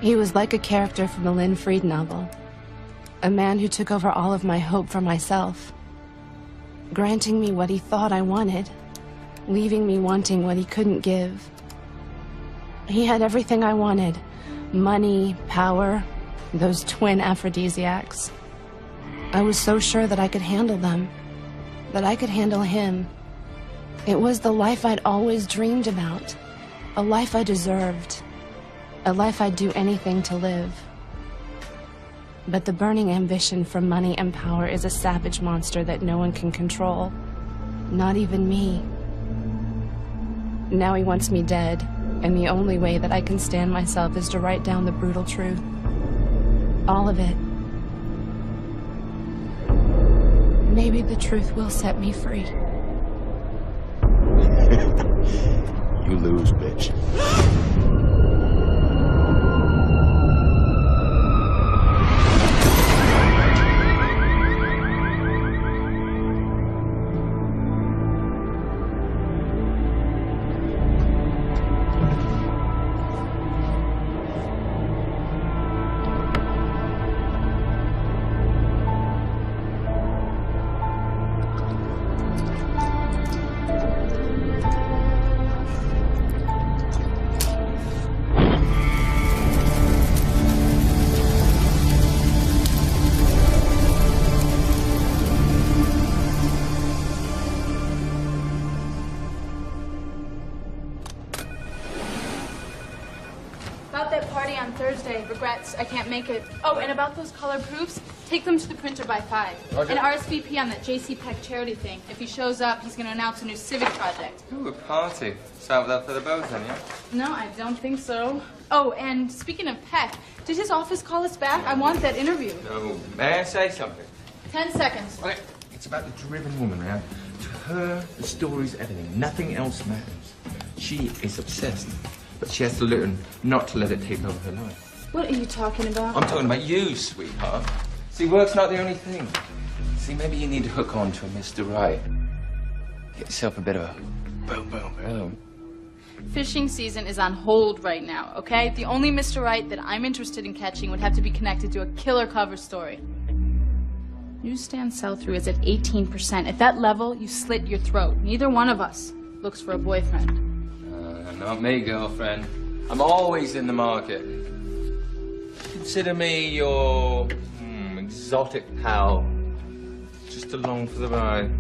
He was like a character from a Lynn Freed novel. A man who took over all of my hope for myself, granting me what he thought I wanted, leaving me wanting what he couldn't give. He had everything I wanted: money, power, those twin aphrodisiacs. I was so sure that I could handle them, that I could handle him. It was the life I'd always dreamed about, a life I deserved, a life I'd do anything to live. But the burning ambition for money and power is a savage monster that no one can control, not even me. Now he wants me dead, and the only way that I can stand myself is to write down the brutal truth. All of it. Maybe the truth will set me free. You lose, bitch. About that party on Thursday. Regrets, I can't make it. Oh, and about those color proofs, take them to the printer by 5. Roger. And RSVP on that J.C. Peck charity thing. If he shows up, he's going to announce a new civic project. Ooh, a party. Start with that for the both, then, yeah? No, I don't think so. Oh, and speaking of Peck, did his office call us back? I want that interview. No. May I say something? 10 seconds. Okay. It's about the driven woman, right? To her, the story's everything. Nothing else matters. She is obsessed. But she has to learn not to let it take over her life. What are you talking about? I'm talking about you, sweetheart. See, work's not the only thing. See, maybe you need to hook on to a Mr. Right. Get yourself a bit of a boom, boom, boom. Fishing season is on hold right now, okay? The only Mr. Right that I'm interested in catching would have to be connected to a killer cover story. Newsstand sell-through is at 18%. At that level, you slit your throat. Neither one of us looks for a boyfriend. Not me, girlfriend. I'm always in the market. Consider me your exotic pal. Just along for the ride.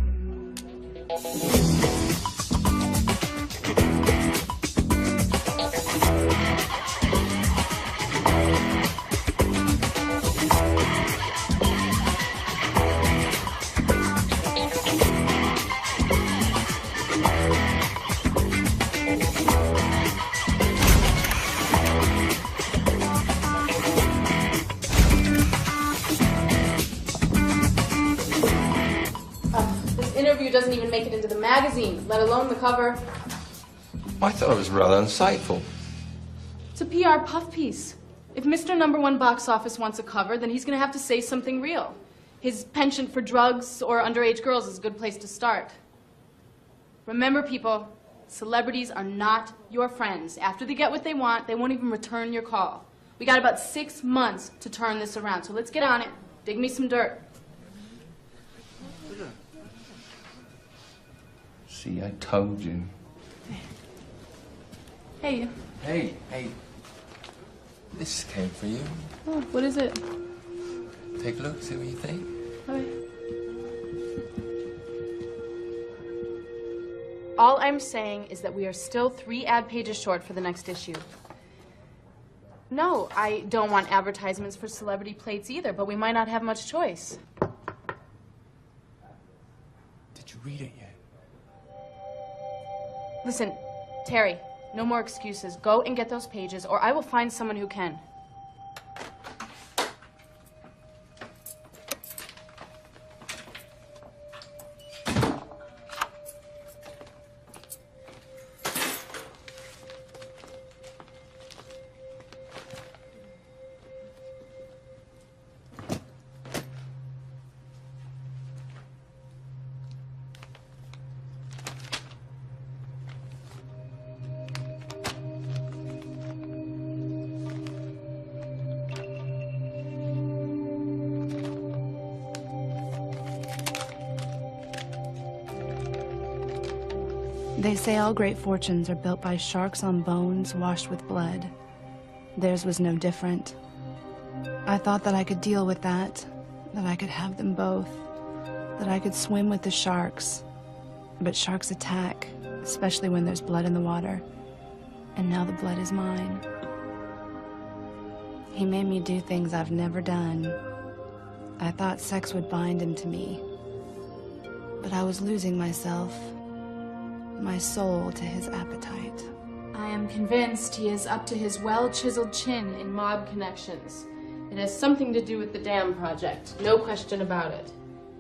Interview doesn't even make it into the magazine, let alone the cover. I thought it was rather insightful. It's a PR puff piece. If Mr. #1 box office wants a cover, then he's going to have to say something real. His penchant for drugs or underage girls is a good place to start. Remember, people, celebrities are not your friends. After they get what they want, they won't even return your call. We got about 6 months to turn this around, so let's get on it. Dig me some dirt. See, I told you. Hey. Hey. This came for you. Oh, what is it? Take a look, see what you think. Okay. All I'm saying is that we are still 3 ad pages short for the next issue. No, I don't want advertisements for celebrity plates either, but we might not have much choice. Did you read it yet? Listen, Terry, no more excuses. Go and get those pages, or I will find someone who can. They say all great fortunes are built by sharks on bones washed with blood. Theirs was no different. I thought that I could deal with that I could have them both, that I could swim with the sharks. But sharks attack, especially when there's blood in the water. And now the blood is mine. He made me do things I've never done. I thought sex would bind him to me. But I was losing myself, my soul to his appetite. I am convinced he is up to his well-chiseled chin in mob connections. It has something to do with the dam project, no question about it.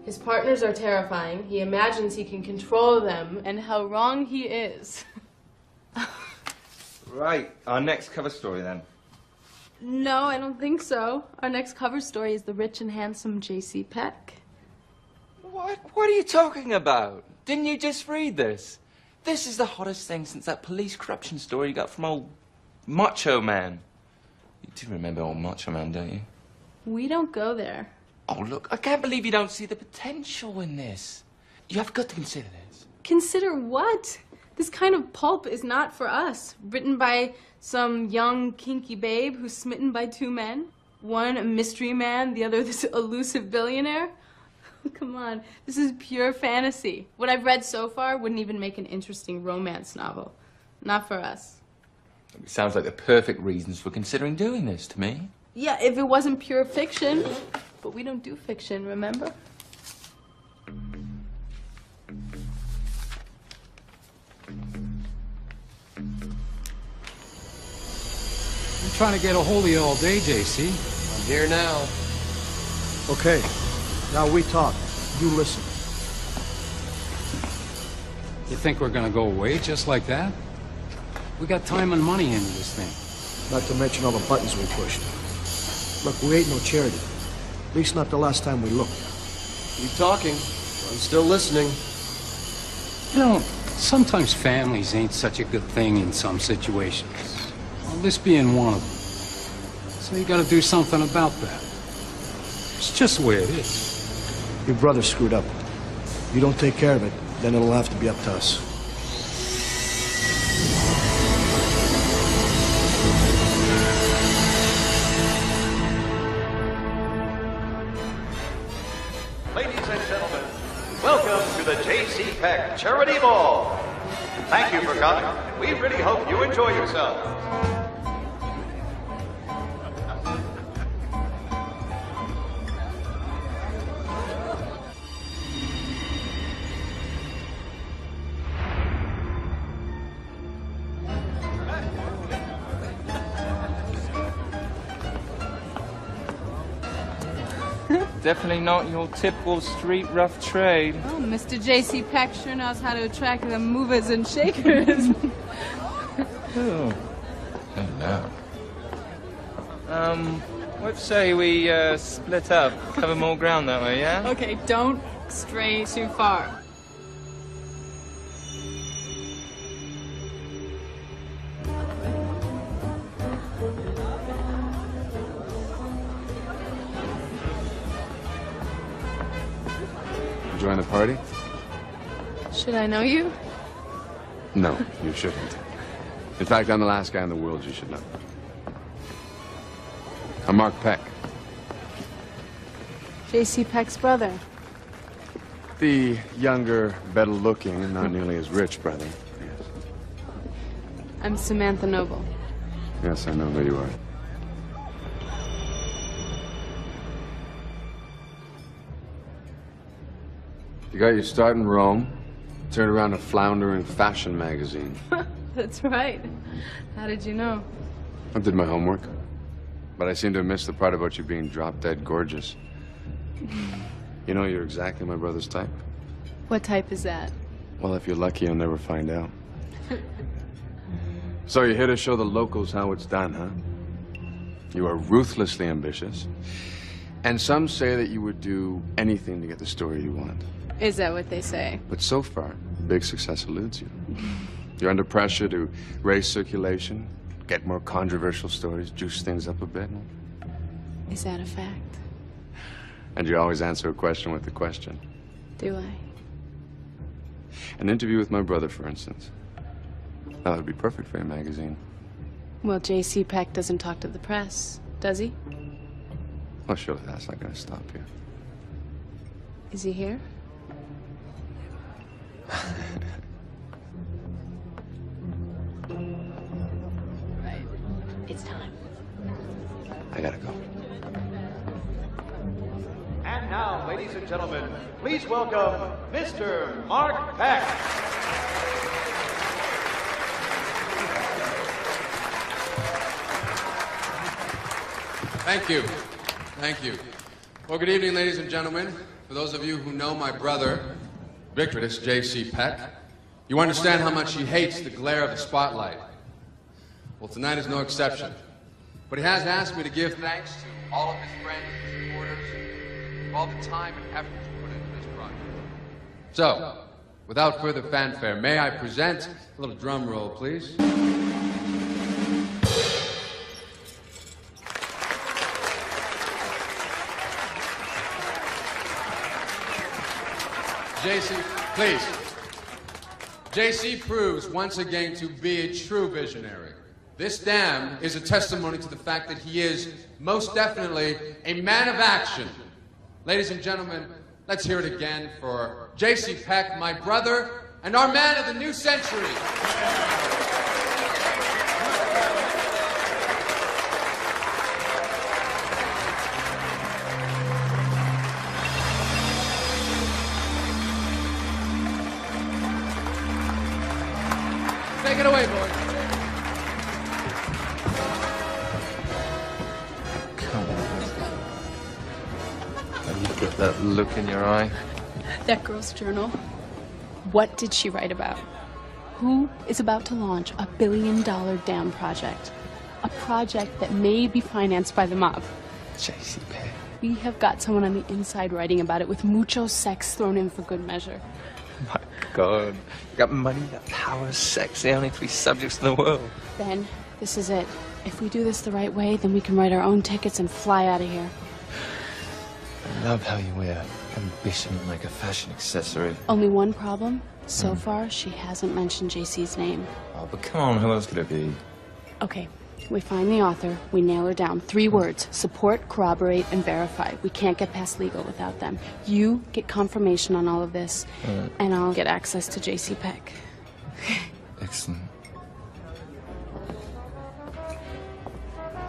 His partners are terrifying, he imagines he can control them, and how wrong he is. Right, our next cover story then. No, I don't think so. Our next cover story is the rich and handsome J.C. Peck. What are you talking about? Didn't you just read this? This is the hottest thing since that police corruption story you got from old Macho Man. You do remember old Macho Man, don't you? We don't go there. Oh, look, I can't believe you don't see the potential in this. You have got to consider this. Consider what? This kind of pulp is not for us. Written by some young, kinky babe who's smitten by two men. One a mystery man, the other this elusive billionaire. Come on, this is pure fantasy. What I've read so far wouldn't even make an interesting romance novel. Not for us. It sounds like the perfect reasons for considering doing this to me. Yeah, if it wasn't pure fiction. But we don't do fiction, remember? I'm trying to get a hold of you all day, JC. I'm here now. Okay, now we talk. You listen. You think we're gonna go away just like that? We got time and money into this thing. Not to mention all the buttons we pushed. Look, we ain't no charity. At least not the last time we looked. Keep talking. I'm still listening. You know, sometimes families ain't such a good thing in some situations. Well, this being one of them. So you gotta do something about that. It's just the way it is. Your brother screwed up. You don't take care of it, then it'll have to be up to us. Ladies and gentlemen, welcome to the J.C. Peck Charity Ball. Thank you for coming. We really hope you enjoy yourselves. Definitely not your typical street rough trade. Oh, Mr. J.C. Peck sure knows how to attract the movers and shakers. Oh. Hello. Let's say we split up, cover more ground that way, yeah? Okay, don't stray too far. Join the party? Should I know you? No, you shouldn't. In fact, I'm the last guy in the world you should know. I'm Mark Peck. J.C. Peck's brother. The younger, better-looking, and not nearly as rich brother. Yes. I'm Samantha Noble. Yes, I know who you are. You got your start in Rome, turned around a floundering fashion magazine. That's right. How did you know? I did my homework, but I seem to have missed the part about you being drop-dead gorgeous. You know, you're exactly my brother's type. What type is that? Well, if you're lucky, you'll never find out. So you're here to show the locals how it's done, huh? You are ruthlessly ambitious, and some say that you would do anything to get the story you want. Is that what they say? But so far, big success eludes you. You're under pressure to raise circulation, get more controversial stories, juice things up a bit. Is that a fact? And you always answer a question with a question. Do I? An interview with my brother, for instance. That would be perfect for your magazine. Well, J.C. Peck doesn't talk to the press, does he? Well, surely that's not going to stop you. Is he here? Right. It's time. I gotta go. And now, ladies and gentlemen, please welcome Mr. Mark Peck. Thank you. Thank you. Well, good evening, ladies and gentlemen. For those of you who know my brother, Victorious J.C. Peck, you understand how much he hates the glare of the spotlight. Well, tonight is no exception. But he has asked me to give thanks to all of his friends and supporters for all the time and effort put into this project. So, without further fanfare, may I present a little drum roll, please? JC, please. JC proves once again to be a true visionary. This dam is a testimony to the fact that he is most definitely a man of action. Ladies and gentlemen, let's hear it again for JC Peck, my brother, and our man of the new century. Take it away, boys. Come on. Have you got that look in your eye? That girl's journal. What did she write about? Who is about to launch a $1 billion dam project? A project that may be financed by the mob. J.C. Peck. We have got someone on the inside writing about it with mucho sex thrown in for good measure. My God. You got money, you got power, sex, the only 3 subjects in the world. Ben, this is it. If we do this the right way, then we can write our own tickets and fly out of here. I love how you wear ambition like a fashion accessory. Only one problem. So far, she hasn't mentioned JC's name. Oh, but come on, who else could it be? Okay, we find the author, we nail her down. 3 words: support, corroborate, and verify. We can't get past legal without them. You get confirmation on all of this, and I'll get access to JC Peck. Excellent.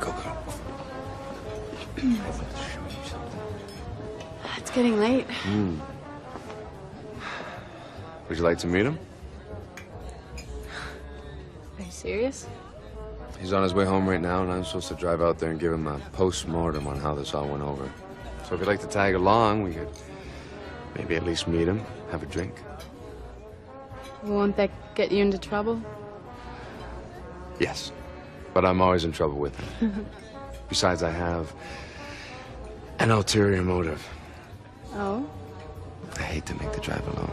Go, girl. It's getting late. Would you like to meet him? Are you serious? He's on his way home right now, and I'm supposed to drive out there and give him a post-mortem on how this all went over. So if you'd like to tag along, we could maybe at least meet him, have a drink. Won't that get you into trouble? Yes, but I'm always in trouble with him. Besides, I have an ulterior motive. Oh? I hate to make the drive alone.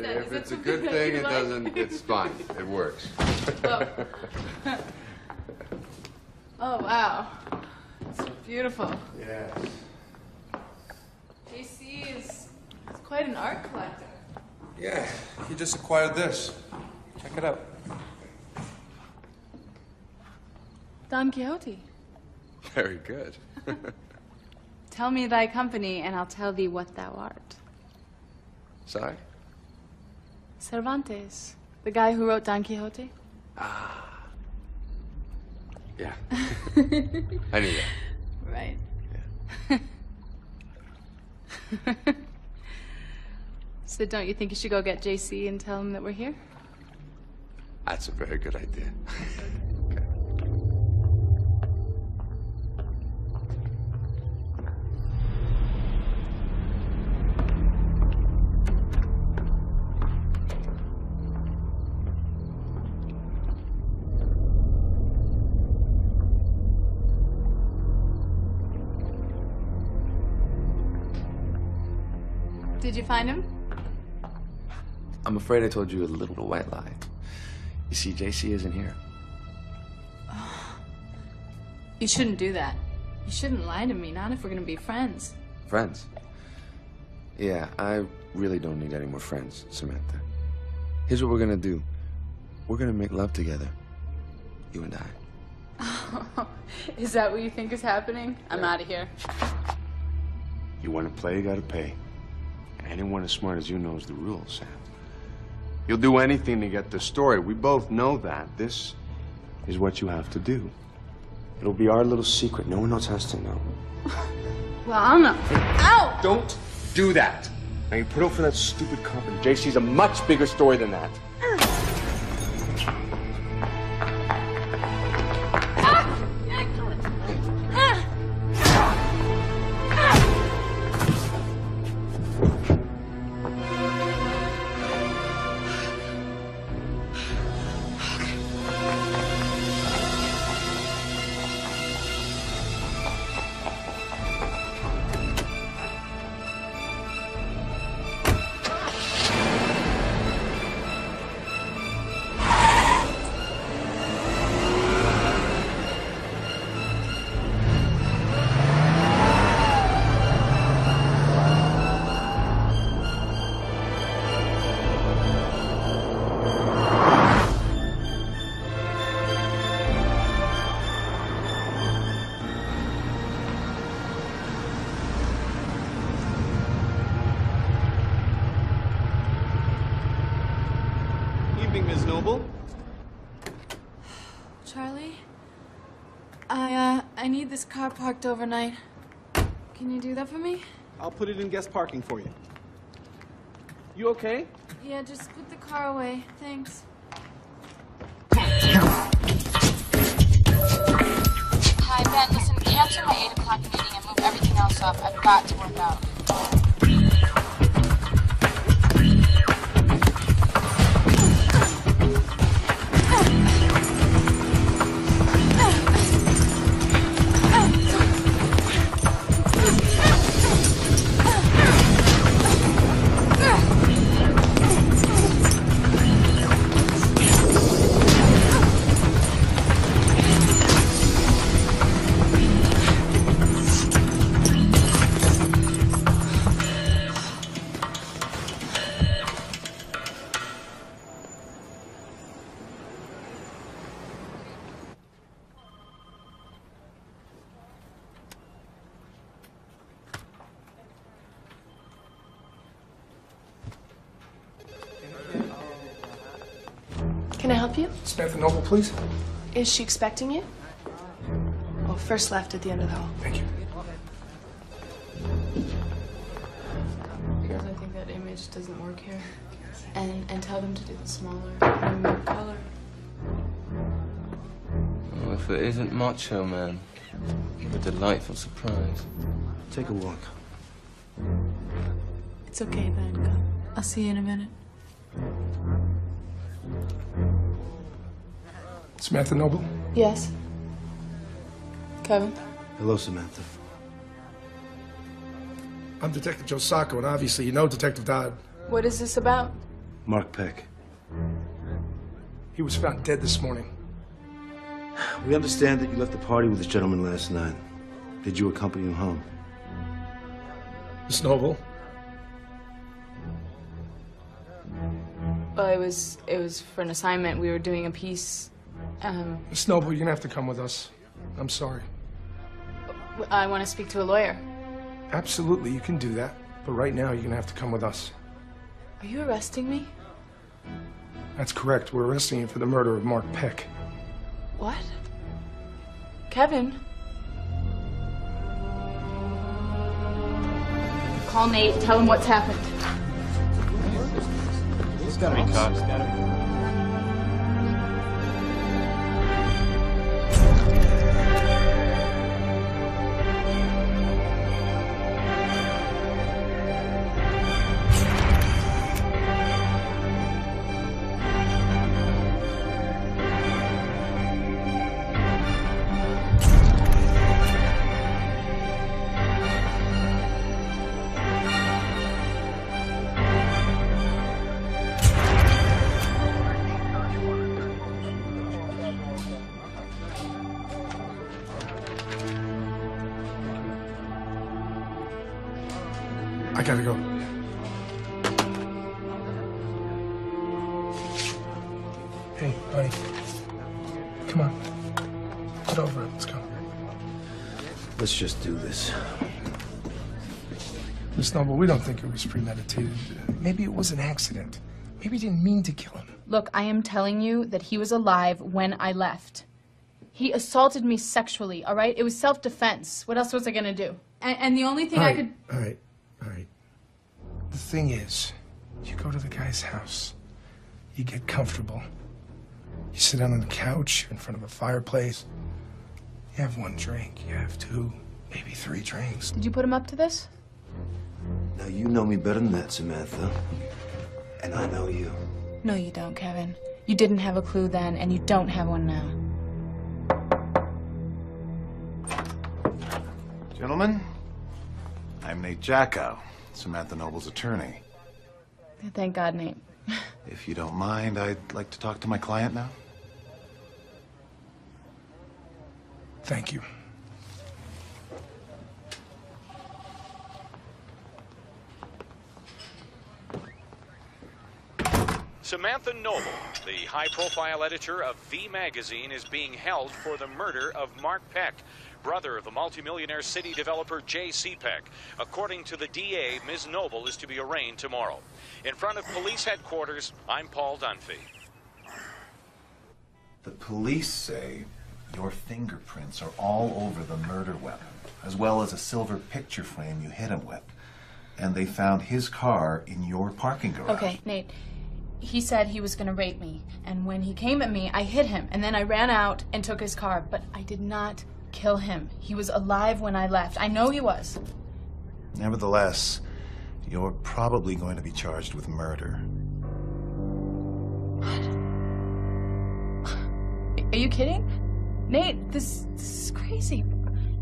If it's a good thing, it doesn't, it's fine. It works. Oh. Oh, wow. It's beautiful. Yes. JC is quite an art collector. Yeah, he just acquired this. Check it out. Don Quixote. Very good. Tell me thy company, and I'll tell thee what thou art. Sorry? Cervantes, the guy who wrote Don Quixote. Yeah. I knew that. Right. Yeah. So don't you think you should go get JC and tell him that we're here? That's a very good idea. Did you find him? I'm afraid I told you a little white lie. You see, JC isn't here. You shouldn't do that. You shouldn't lie to me, not if we're gonna be friends. Friends? Yeah, I really don't need any more friends, Samantha. Here's what we're gonna do. We're gonna make love together. You and I. Is that what you think is happening? I'm out of here. You wanna play, you gotta pay. Anyone as smart as you knows the rules, Sam. You'll do anything to get the story. We both know that. This is what you have to do. It'll be our little secret. No one else has to know. Well, I'll know. Ow! Don't do that. Now you put up for that stupid company. JC's a much bigger story than that. Evening, Ms. Noble. Charlie? I need this car parked overnight. Can you do that for me? I'll put it in guest parking for you. You okay? Yeah, just put the car away. Thanks. Hi, Ben. Listen, cancel my 8 o'clock meeting and move everything else up. I've got to work out. Can I help you? Samantha Noble, please. Is she expecting you? Oh, first left at the end of the hall. Thank you. Because I think that image doesn't work here. And tell them to do the smaller color. Well, if it isn't Macho Man, a delightful surprise. Take a walk. It's okay, Ben. Come. I'll see you in a minute. Samantha Noble? Yes. Kevin? Hello, Samantha. I'm Detective Joe Sacco, and obviously you know Detective Dodd. What is this about? Mark Peck. He was found dead this morning. We understand that you left the party with this gentleman last night. Did you accompany him home? Miss Noble? Well, it was for an assignment. We were doing a piece. Miss Noble, you're gonna have to come with us. I'm sorry. I want to speak to a lawyer. Absolutely, you can do that. But right now, you're gonna have to come with us. Are you arresting me? That's correct. We're arresting you for the murder of Mark Peck. What? Kevin? Call Nate. Tell him what's happened. It's gotta be cops. I gotta go. Hey, buddy. Come on. Get over it. Let's go. Let's just do this. Miss Noble, we don't think it was premeditated. Maybe it was an accident. Maybe he didn't mean to kill him. Look, I am telling you that he was alive when I left. He assaulted me sexually, all right? It was self-defense. What else was I gonna do? And the only thing I could... All right. The thing is, you go to the guy's house. You get comfortable. You sit down on the couch in front of a fireplace. You have one drink. You have two, maybe three drinks. Did you put him up to this? Now, you know me better than that, Samantha. And I know you. No, you don't, Kevin. You didn't have a clue then, and you don't have one now. Gentlemen, I'm Nate Jackow, Samantha Noble's attorney. Thank God, Nate. If you don't mind, I'd like to talk to my client now. Thank you. Samantha Noble, the high-profile editor of V Magazine, is being held for the murder of Mark Peck, brother of the multimillionaire city developer J.C. Peck. According to the DA, Ms. Noble is to be arraigned tomorrow. In front of police headquarters, I'm Paul Dunphy. The police say your fingerprints are all over the murder weapon, as well as a silver picture frame you hit him with. And they found his car in your parking garage. Okay, Nate. He said he was gonna rape me, and when he came at me, I hit him, and then I ran out and took his car, but I did not kill him. He was alive when I left. I know he was. Nevertheless, you're probably going to be charged with murder. Are you kidding? Nate, this is crazy.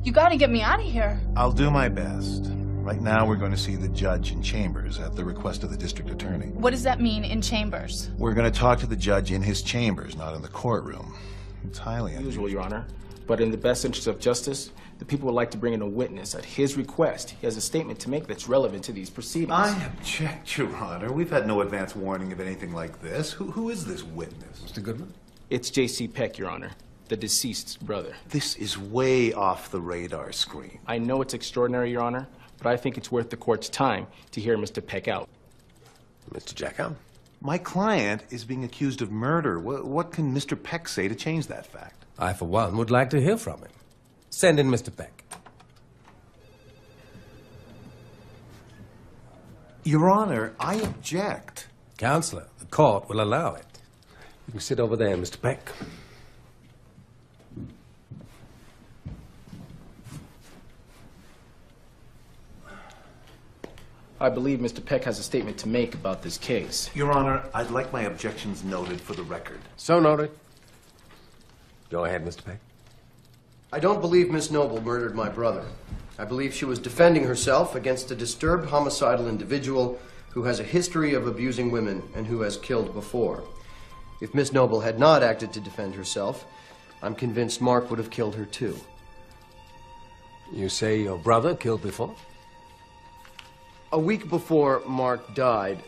You gotta get me out of here. I'll do my best. Right now, we're going to see the judge in chambers at the request of the district attorney. What does that mean, in chambers? We're going to talk to the judge in his chambers, not in the courtroom. It's highly unusual, Your Honor. But in the best interest of justice, the people would like to bring in a witness at his request. He has a statement to make that's relevant to these proceedings. I object, Your Honor. We've had no advance warning of anything like this. Who is this witness? Mr. Goodman? It's J.C. Peck, Your Honor, the deceased's brother. This is way off the radar screen. I know it's extraordinary, Your Honor, but I think it's worth the court's time to hear Mr. Peck out. Mr. Jackow? My client is being accused of murder. What can Mr. Peck say to change that fact? I, for one, would like to hear from him. Send in Mr. Peck. Your Honor, I object. Counselor, the court will allow it. You can sit over there, Mr. Peck. I believe Mr. Peck has a statement to make about this case. Your Honor, I'd like my objections noted for the record. So noted. Go ahead, Mr. Peck. I don't believe Miss Noble murdered my brother. I believe she was defending herself against a disturbed homicidal individual who has a history of abusing women and who has killed before. If Miss Noble had not acted to defend herself, I'm convinced Mark would have killed her too. You say your brother killed before? A week before Mark died,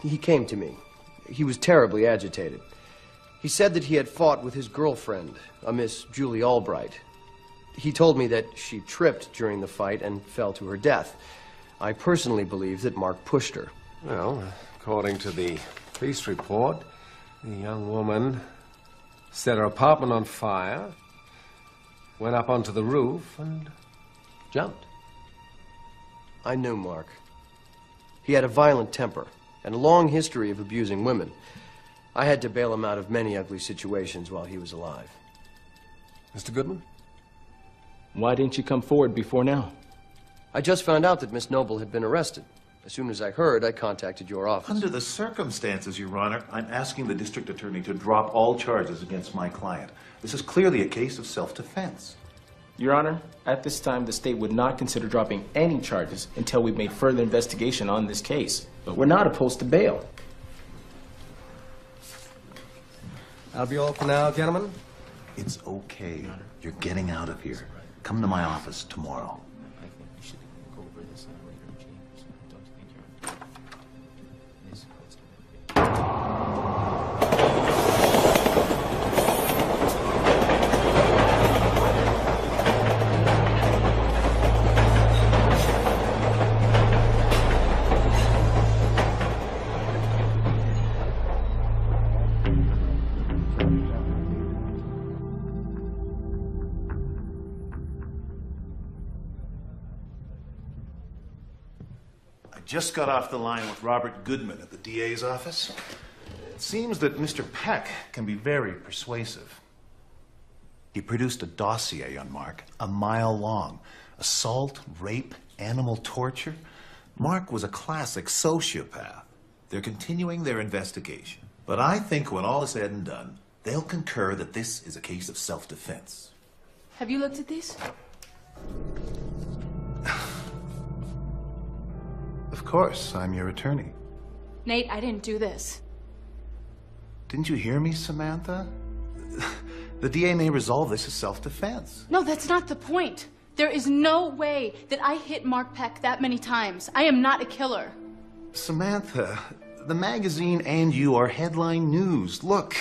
he came to me. He was terribly agitated. He said that he had fought with his girlfriend, a Miss Julie Albright. He told me that she tripped during the fight and fell to her death. I personally believe that Mark pushed her. Well, according to the police report, the young woman set her apartment on fire, went up onto the roof, and jumped. I knew Mark. He had a violent temper and a long history of abusing women. I had to bail him out of many ugly situations while he was alive. Mr. Goodman? Why didn't you come forward before now? I just found out that Miss Noble had been arrested. As soon as I heard, I contacted your office. Under the circumstances, Your Honor, I'm asking the district attorney to drop all charges against my client. This is clearly a case of self-defense. Your Honor, at this time, the state would not consider dropping any charges until we've made further investigation on this case. But we're not opposed to bail. That'll be all for now, gentlemen. It's okay. You're getting out of here. Come to my office tomorrow. Just got off the line with Robert Goodman at the DA's office. It seems that Mr. Peck can be very persuasive. He produced a dossier on Mark, a mile long. Assault, rape, animal torture. Mark was a classic sociopath. They're continuing their investigation. But I think when all is said and done, they'll concur that this is a case of self-defense. Have you looked at these? Of course, I'm your attorney. Nate, I didn't do this. Didn't you hear me, Samantha? The DA may resolve this as self-defense. No, that's not the point. There is no way that I hit Mark Peck that many times. I am not a killer. Samantha, the magazine and you are headline news. Look,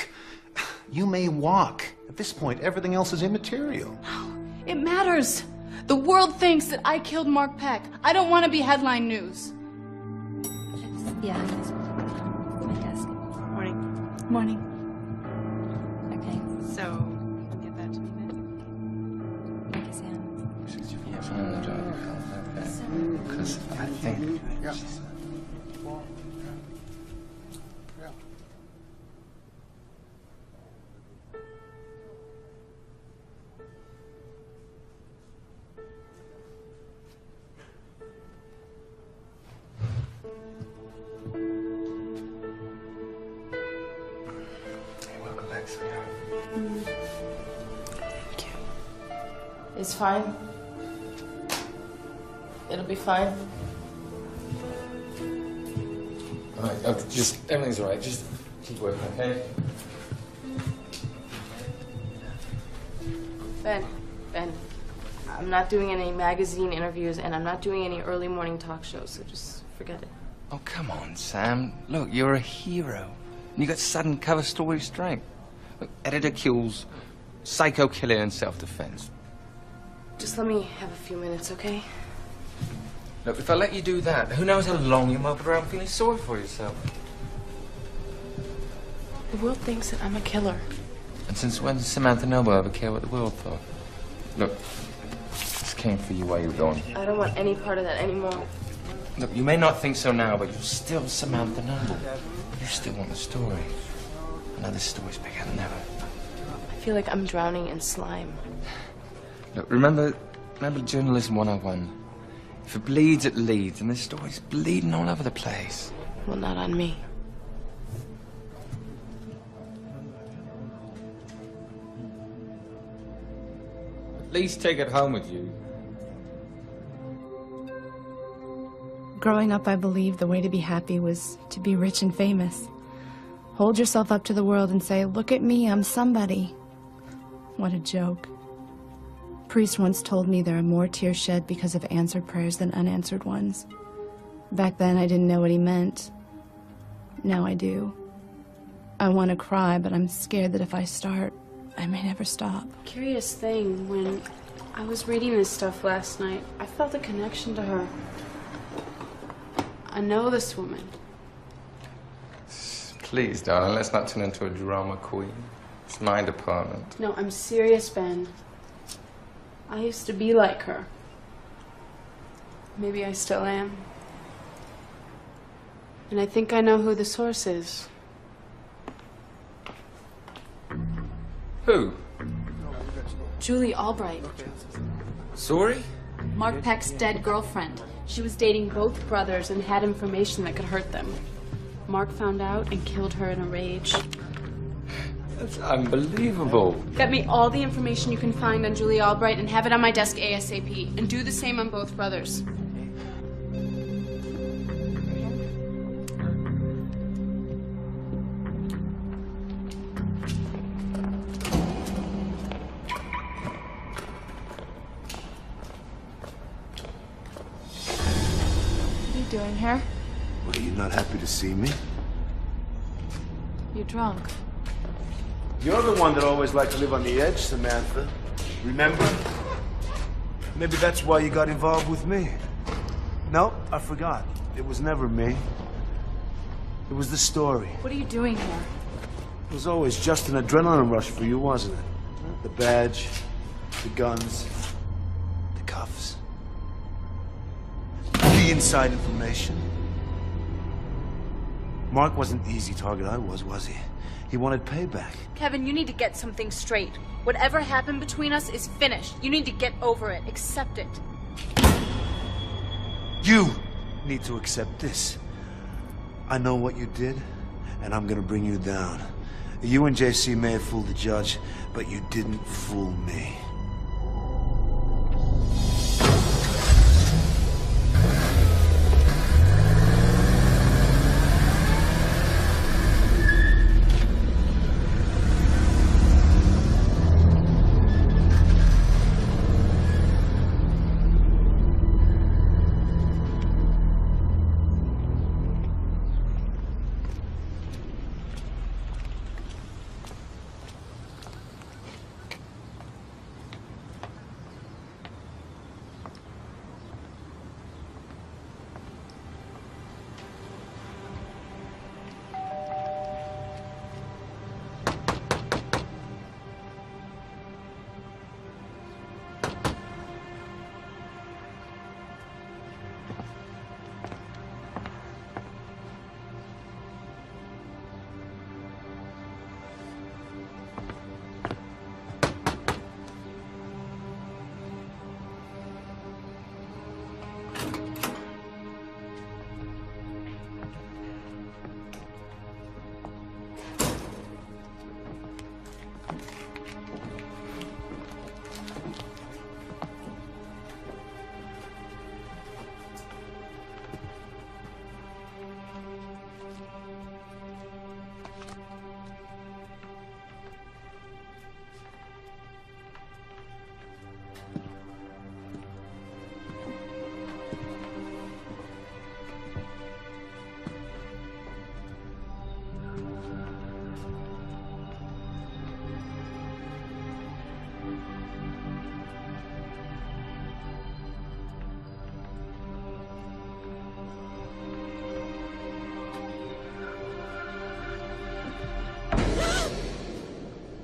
you may walk. At this point, everything else is immaterial. It matters. The world thinks that I killed Mark Peck. I don't want to be headline news. Yeah, I guess. My desk. Morning. Morning. Okay, so get that to me then. Okay, Sam. Yeah, find the job. Okay. Because I think. It's fine. It'll be fine. All right, just everything's all right. Just keep working, okay? Ben, I'm not doing any magazine interviews and I'm not doing any early morning talk shows, so just forget it. Oh, come on, Sam. Look, you're a hero. And you got sudden cover story strength. Look, editor kills, psycho killing, and self-defense. Just let me have a few minutes, okay? Look, if I let you do that, who knows how long you'll mope around feeling sorry for yourself. The world thinks that I'm a killer. And since when does Samantha Noble ever care what the world thought? Look, this came for you while you were gone. I don't want any part of that anymore. Look, you may not think so now, but you're still Samantha Noble. You still want the story. I know this story's bigger than ever. I feel like I'm drowning in slime. Look, remember Journalism 101? If it bleeds, it leads, and this story's bleeding all over the place. Well, not on me. At least take it home with you. Growing up, I believed the way to be happy was to be rich and famous. Hold yourself up to the world and say, look at me, I'm somebody. What a joke. Priest once told me there are more tears shed because of answered prayers than unanswered ones. Back then, I didn't know what he meant. Now I do. I want to cry, but I'm scared that if I start, I may never stop. Curious thing, when I was reading this stuff last night, I felt a connection to her. I know this woman. Please, darling, let's not turn into a drama queen. It's my department. No, I'm serious, Ben. I used to be like her. Maybe I still am. And I think I know who the source is. Who? Julie Albright. Sorry? Mark Peck's dead girlfriend. She was dating both brothers and had information that could hurt them. Mark found out and killed her in a rage. That's unbelievable. Get me all the information you can find on Julie Albright and have it on my desk ASAP. And do the same on both brothers. What are you doing here? What, are you not happy to see me? You're drunk. You're the one that always liked to live on the edge, Samantha. Remember? Maybe that's why you got involved with me. No, I forgot. It was never me. It was the story. What are you doing here? It was always just an adrenaline rush for you, wasn't it? The badge, the guns, the cuffs, the inside information. Mark wasn't the easy target I was he? He wanted payback. Kevin, you need to get something straight. Whatever happened between us is finished. You need to get over it. Accept it. You need to accept this. I know what you did, and I'm gonna bring you down. You and JC may have fooled the judge, but you didn't fool me.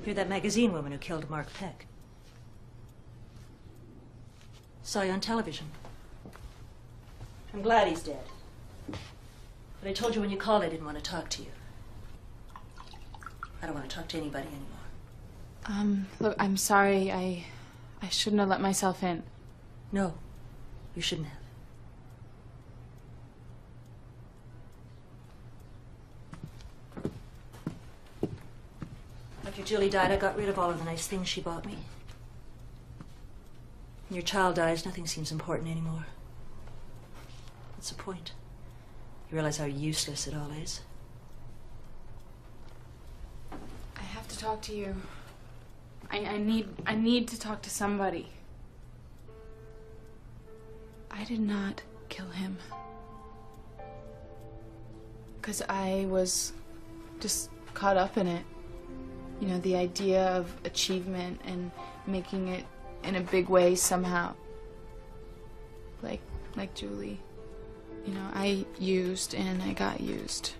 You're that magazine woman who killed Mark Peck. Saw you on television. I'm glad he's dead. But I told you when you called I didn't want to talk to you. I don't want to talk to anybody anymore. Look, I'm sorry. I shouldn't have let myself in. No, you shouldn't have. After Julie died, I got rid of all of the nice things she bought me. When your child dies, nothing seems important anymore. What's the point? You realize how useless it all is? I have to talk to you. I need to talk to somebody. I did not kill him. Because I was just caught up in it. You know, the idea of achievement and making it in a big way somehow. Like Julie. You know, I used and I got used.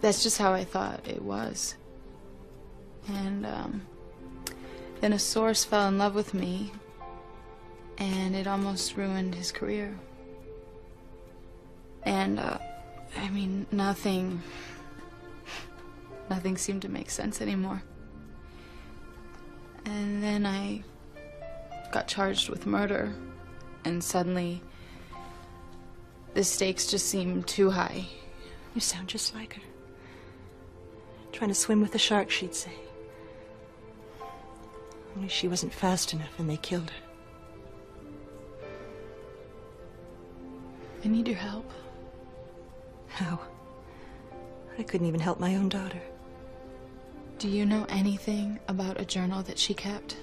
That's just how I thought it was. And then a source fell in love with me, and it almost ruined his career. And I mean, nothing seemed to make sense anymore. And then I got charged with murder, and suddenly the stakes just seemed too high. You sound just like her. Trying to swim with the sharks, she'd say. Only she wasn't fast enough and they killed her. I need your help. How? I couldn't even help my own daughter. Do you know anything about a journal that she kept?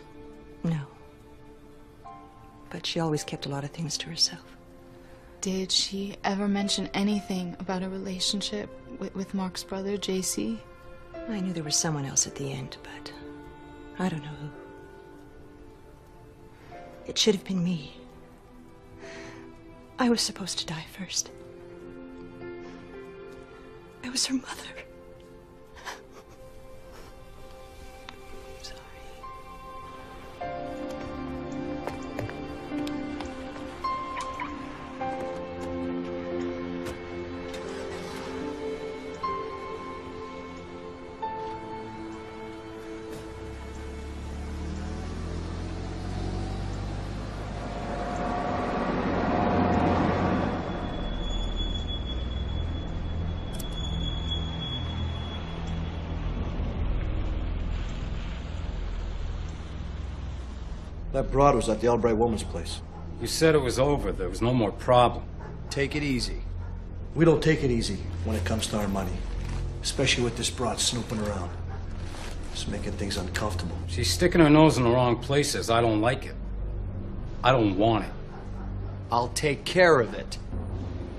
No. But she always kept a lot of things to herself. Did she ever mention anything about a relationship with Mark's brother, JC? I knew there was someone else at the end, but I don't know who. It should have been me. I was supposed to die first. I was her mother. That broad was at the Albright woman's place. You said it was over. There was no more problem. Take it easy. We don't take it easy when it comes to our money. Especially with this broad snooping around. It's making things uncomfortable. She's sticking her nose in the wrong places. I don't like it. I don't want it. I'll take care of it.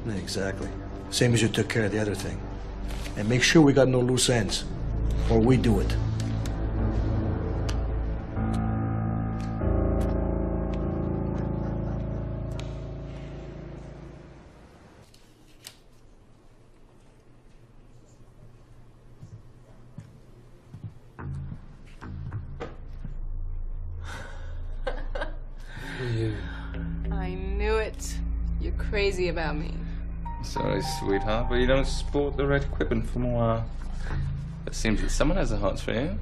Exactly. Same as you took care of the other thing. And make sure we got no loose ends. Or we do it. I knew it. You're crazy about me. Sorry, sweetheart, but you don't sport the red equipment for a while. It seems that someone has a heart for you.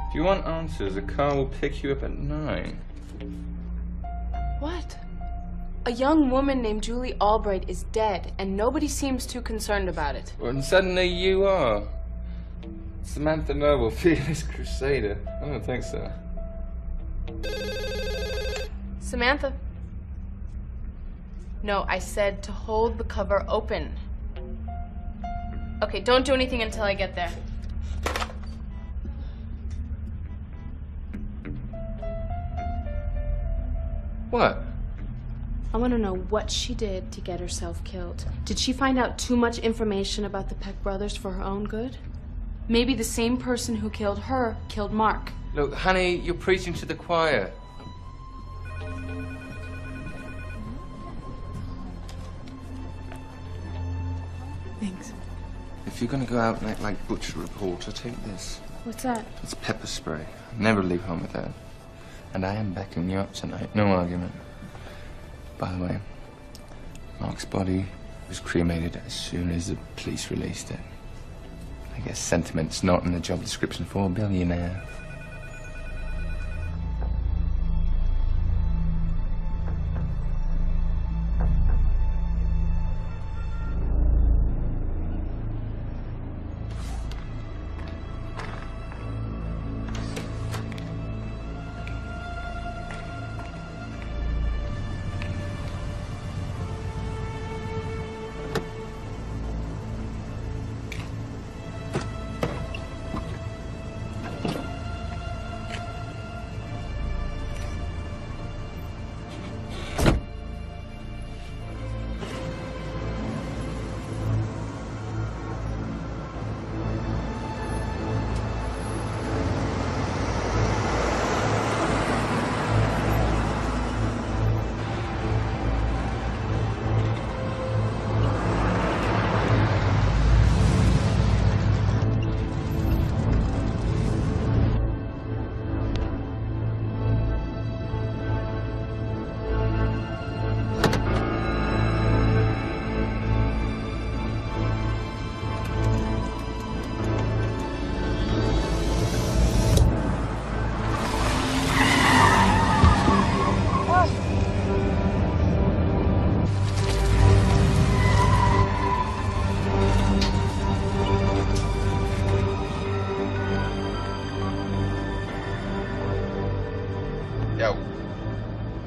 If you want answers, a car will pick you up at 9. What? A young woman named Julie Albright is dead, and nobody seems too concerned about it. Well, and suddenly you are. Samantha Noble, fearless crusader. I don't think so. Samantha. No, I said to hold the cover open. Okay, don't do anything until I get there. What? I want to know what she did to get herself killed. Did she find out too much information about the Peck brothers for her own good? Maybe the same person who killed her killed Mark. Look, honey, you're preaching to the choir. Thanks. If you're gonna go out and act like butcher reporter, take this. What's that? It's pepper spray. Never leave home with that. And I am backing you up tonight. No argument. By the way, Mark's body was cremated as soon as the police released it. I guess sentiment's not in the job description for a billionaire.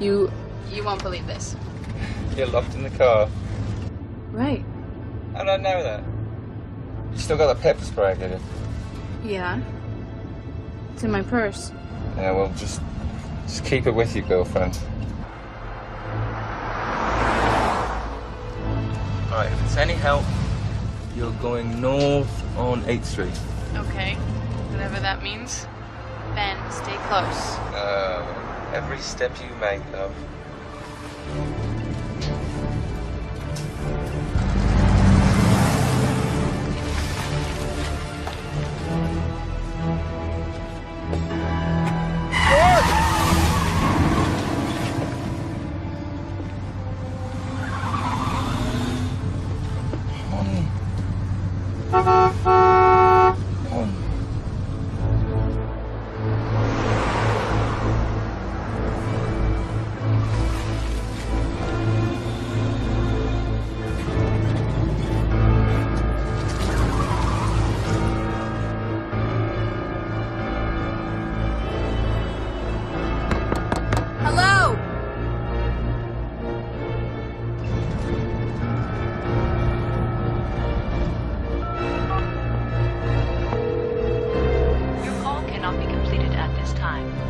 You won't believe this. You're locked in the car. Right. How did I know that? You still got the pepper spray, did you? Yeah. It's in my purse. Yeah, well, just keep it with you, girlfriend. Alright, if it's any help, you're going north on 8th Street. Okay. Whatever that means. Ben, stay close. Every step you make, love.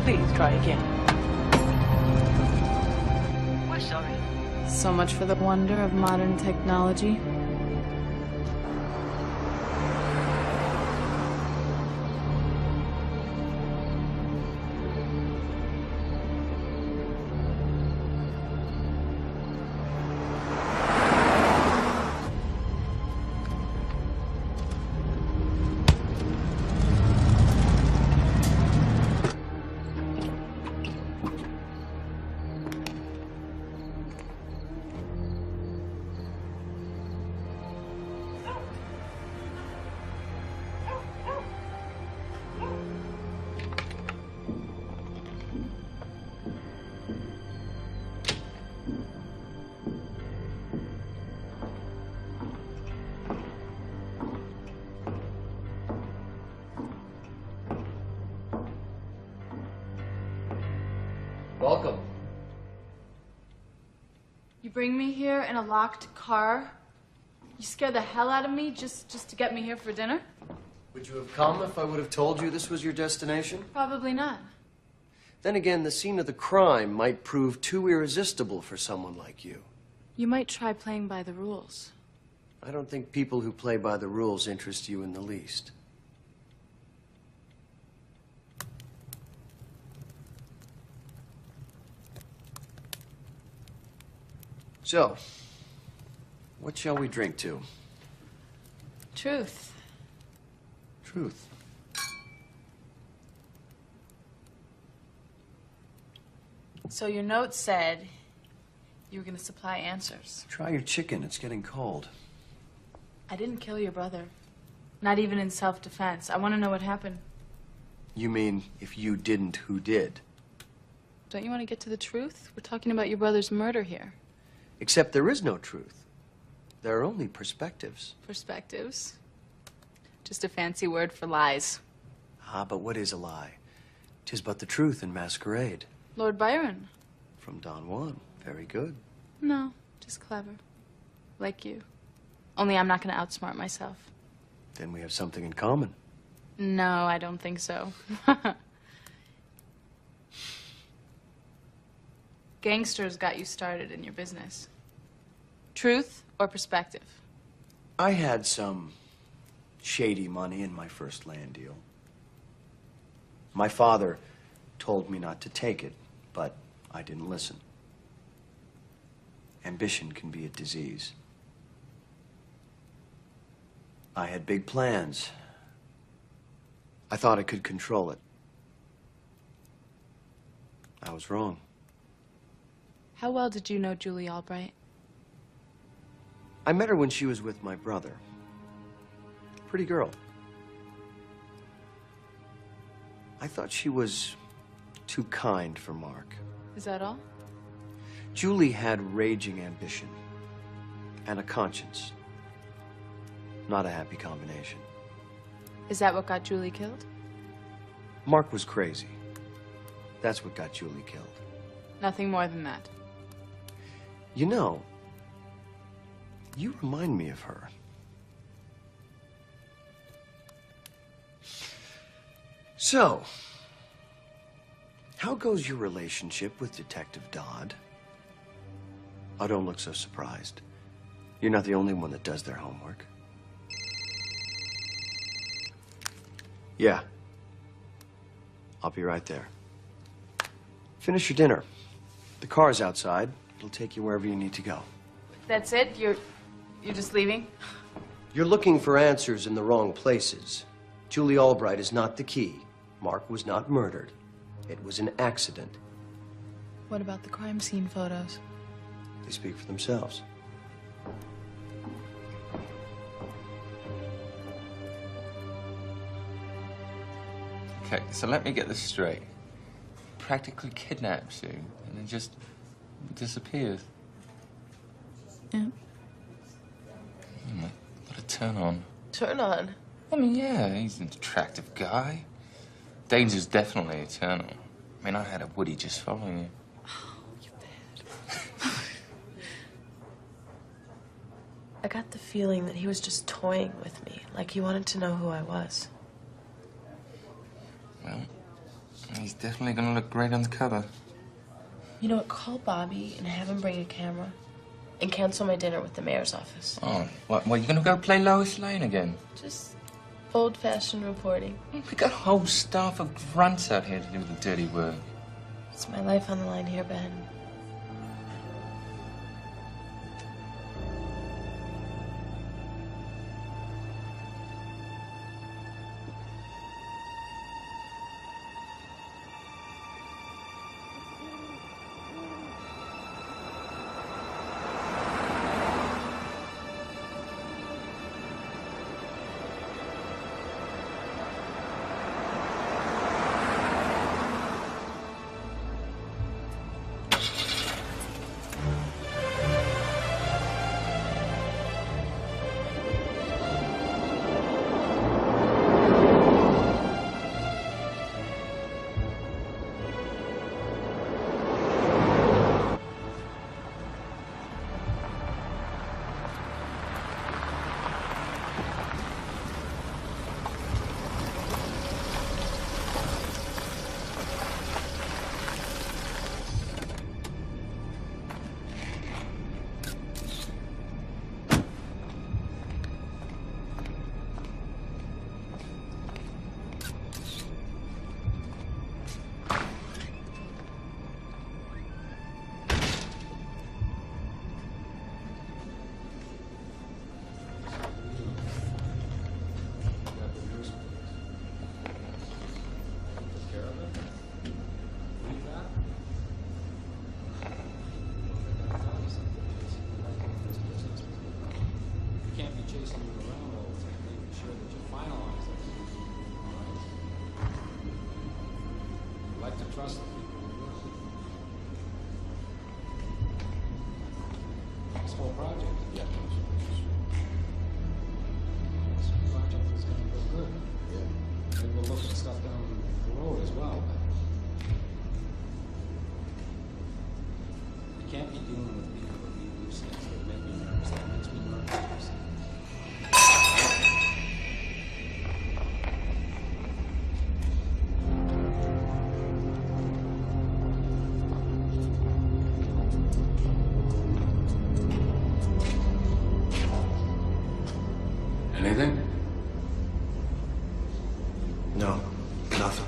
Please try again. We're sorry. So much for the wonder of modern technology. Welcome. You bring me here in a locked car? You scare the hell out of me just to get me here for dinner? Would you have come if I would have told you this was your destination? Probably not. Then again, the scene of the crime might prove too irresistible for someone like you. You might try playing by the rules. I don't think people who play by the rules interest you in the least. So, what shall we drink to? Truth. Truth. So your note said you were going to supply answers. Try your chicken, it's getting cold. I didn't kill your brother. Not even in self-defense. I want to know what happened. You mean, if you didn't, who did? Don't you want to get to the truth? We're talking about your brother's murder here. Except there is no truth. There are only perspectives. Perspectives? Just a fancy word for lies. Ah, but what is a lie? 'Tis but the truth in masquerade. Lord Byron. From Don Juan. Very good. No, just clever. Like you. Only I'm not going to outsmart myself. Then we have something in common. No, I don't think so. Gangsters got you started in your business. Truth or perspective? I had some shady money in my first land deal. My father told me not to take it, but I didn't listen. Ambition can be a disease. I had big plans. I thought I could control it. I was wrong. How well did you know Julie Albright? I met her when she was with my brother. Pretty girl. I thought she was too kind for Mark. Is that all? Julie had raging ambition and a conscience. Not a happy combination. Is that what got Julie killed? Mark was crazy. That's what got Julie killed. Nothing more than that. You know, you remind me of her. So, how goes your relationship with Detective Dodd? Oh, don't look so surprised. You're not the only one that does their homework. Yeah. I'll be right there. Finish your dinner. The car's outside. It'll take you wherever you need to go. That's it? You're just leaving? You're looking for answers in the wrong places. Julie Albright is not the key. Mark was not murdered. It was an accident. What about the crime scene photos? They speak for themselves. Okay, so let me get this straight. Practically kidnaps you and then just disappears. Yeah. What a turn on. Turn on? I mean, yeah, he's an attractive guy. Danger's definitely a turn on. I mean, I had a Woody just following you. I got the feeling that he was just toying with me, like he wanted to know who I was. Well, He's definitely gonna look great on the cover. You know what? Call Bobby and have him bring a camera. And cancel my dinner with the mayor's office. Oh, what, you gonna go play Lois Lane again? Just old-fashioned reporting. We got a whole staff of grunts out here to do the dirty work. It's my life on the line here, Ben. Trust them. This whole project. Yeah. This project is going to go good. Yeah. Maybe we'll look at stuff down the road as well. You can't be dealing with people that leave loose ends that make me nervous. That makes me nervous. Anything? No, nothing.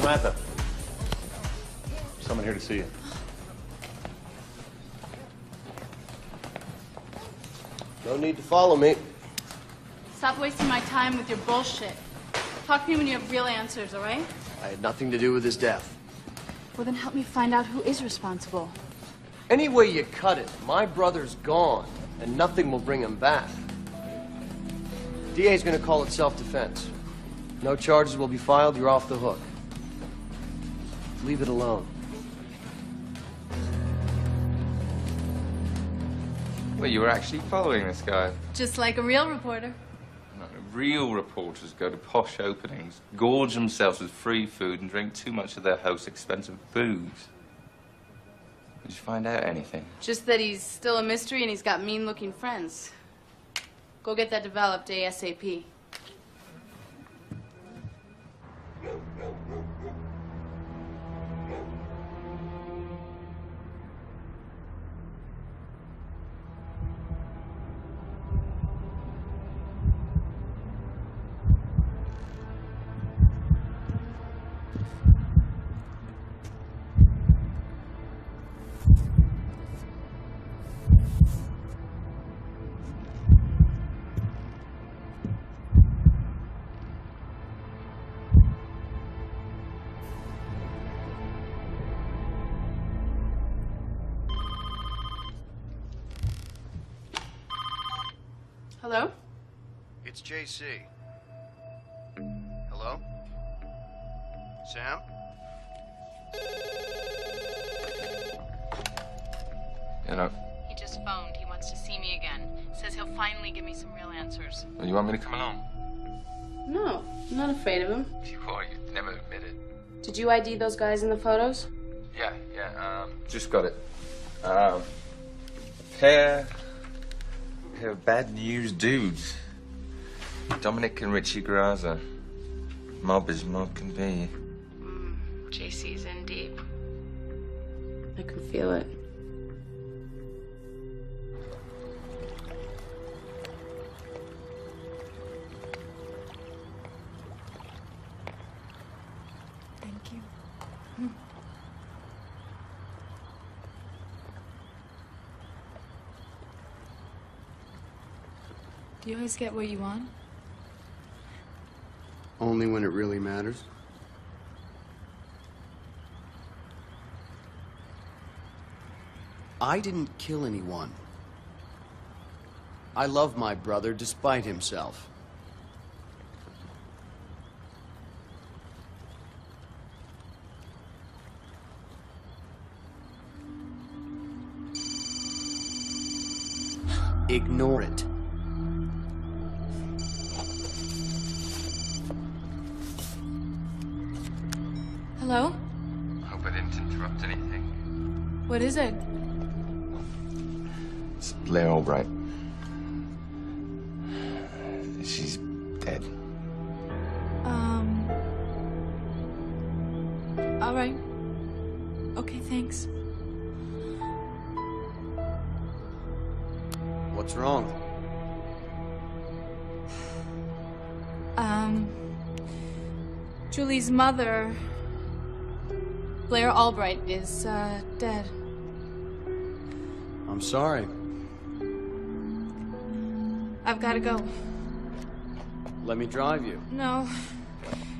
Samantha, someone here to see you. No need to follow me. Stop wasting my time with your bullshit. Talk to me when you have real answers, all right? I had nothing to do with his death. Well, then help me find out who is responsible. Any way you cut it, my brother's gone, and nothing will bring him back. DA's gonna call it self-defense. No charges will be filed, you're off the hook. Leave it alone. Well, you were actually following this guy. Just like a real reporter. No, real reporters go to posh openings, gorge themselves with free food, and drink too much of their host's expensive booze. Did you find out anything? Just that he's still a mystery and he's got mean-looking friends. Go get that developed ASAP. Hello? It's JC. Hello? Sam? You He just phoned. He wants to see me again. Says he'll finally give me some real answers. you want me to come along? No, I'm not afraid of him. You are. You'd never admit it. Did you ID those guys in the photos? Yeah. Just got it. Pair of bad news dudes. Dominic and Richie Graza. Mob as mob can be. JC's in deep. I can feel it. Thank you. Do you always get what you want? Only when it really matters. I didn't kill anyone. I love my brother despite himself. Ignore it. Hello? Hope I didn't interrupt anything. What is it? It's Blair Albright. She's dead. All right. Okay, thanks. What's wrong? Julie's mother, Blair Albright, is dead. I'm sorry. I've got to go. Let me drive you. No.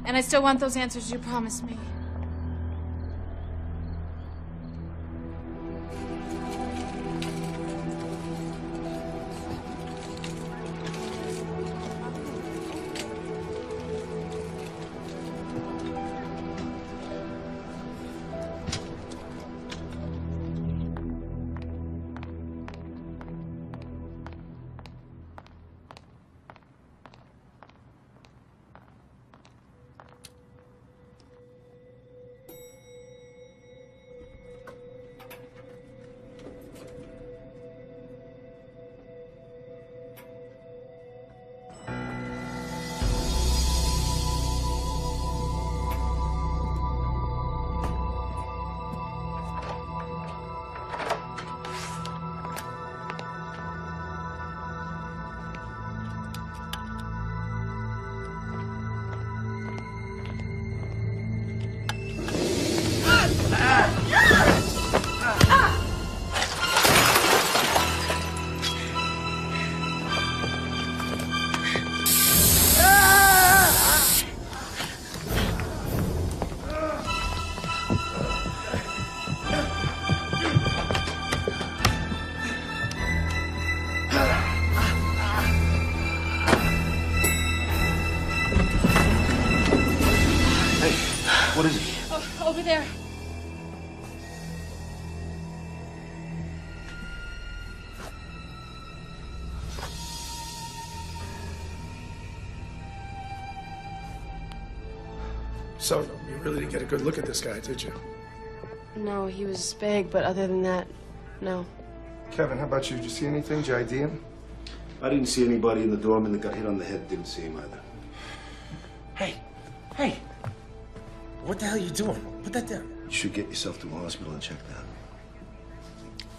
And I still want those answers you promised me. What is it? Oh, over there. So, you really didn't get a good look at this guy, did you? No, he was big, but other than that, no. Kevin, how about you? Did you see anything? Did you ID him? I didn't see anybody in the dorm and that got hit on the head. Didn't see him either. Hey! What the hell are you doing? Put that down. You should get yourself to a hospital and check that.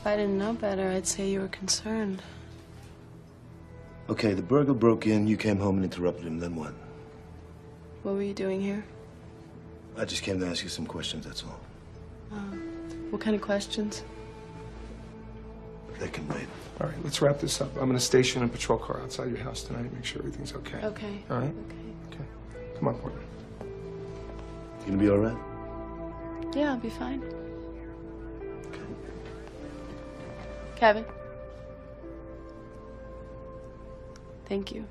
If I didn't know better, I'd say you were concerned. Okay, the burglar broke in, you came home and interrupted him, then what? What were you doing here? I just came to ask you some questions, that's all. What kind of questions? They can wait. All right, let's wrap this up. I'm going to station a patrol car outside your house tonight, make sure everything's okay. Okay. All right? Okay. Come on, Portman. You gonna be all right? Yeah, I'll be fine. Kevin? Thank you.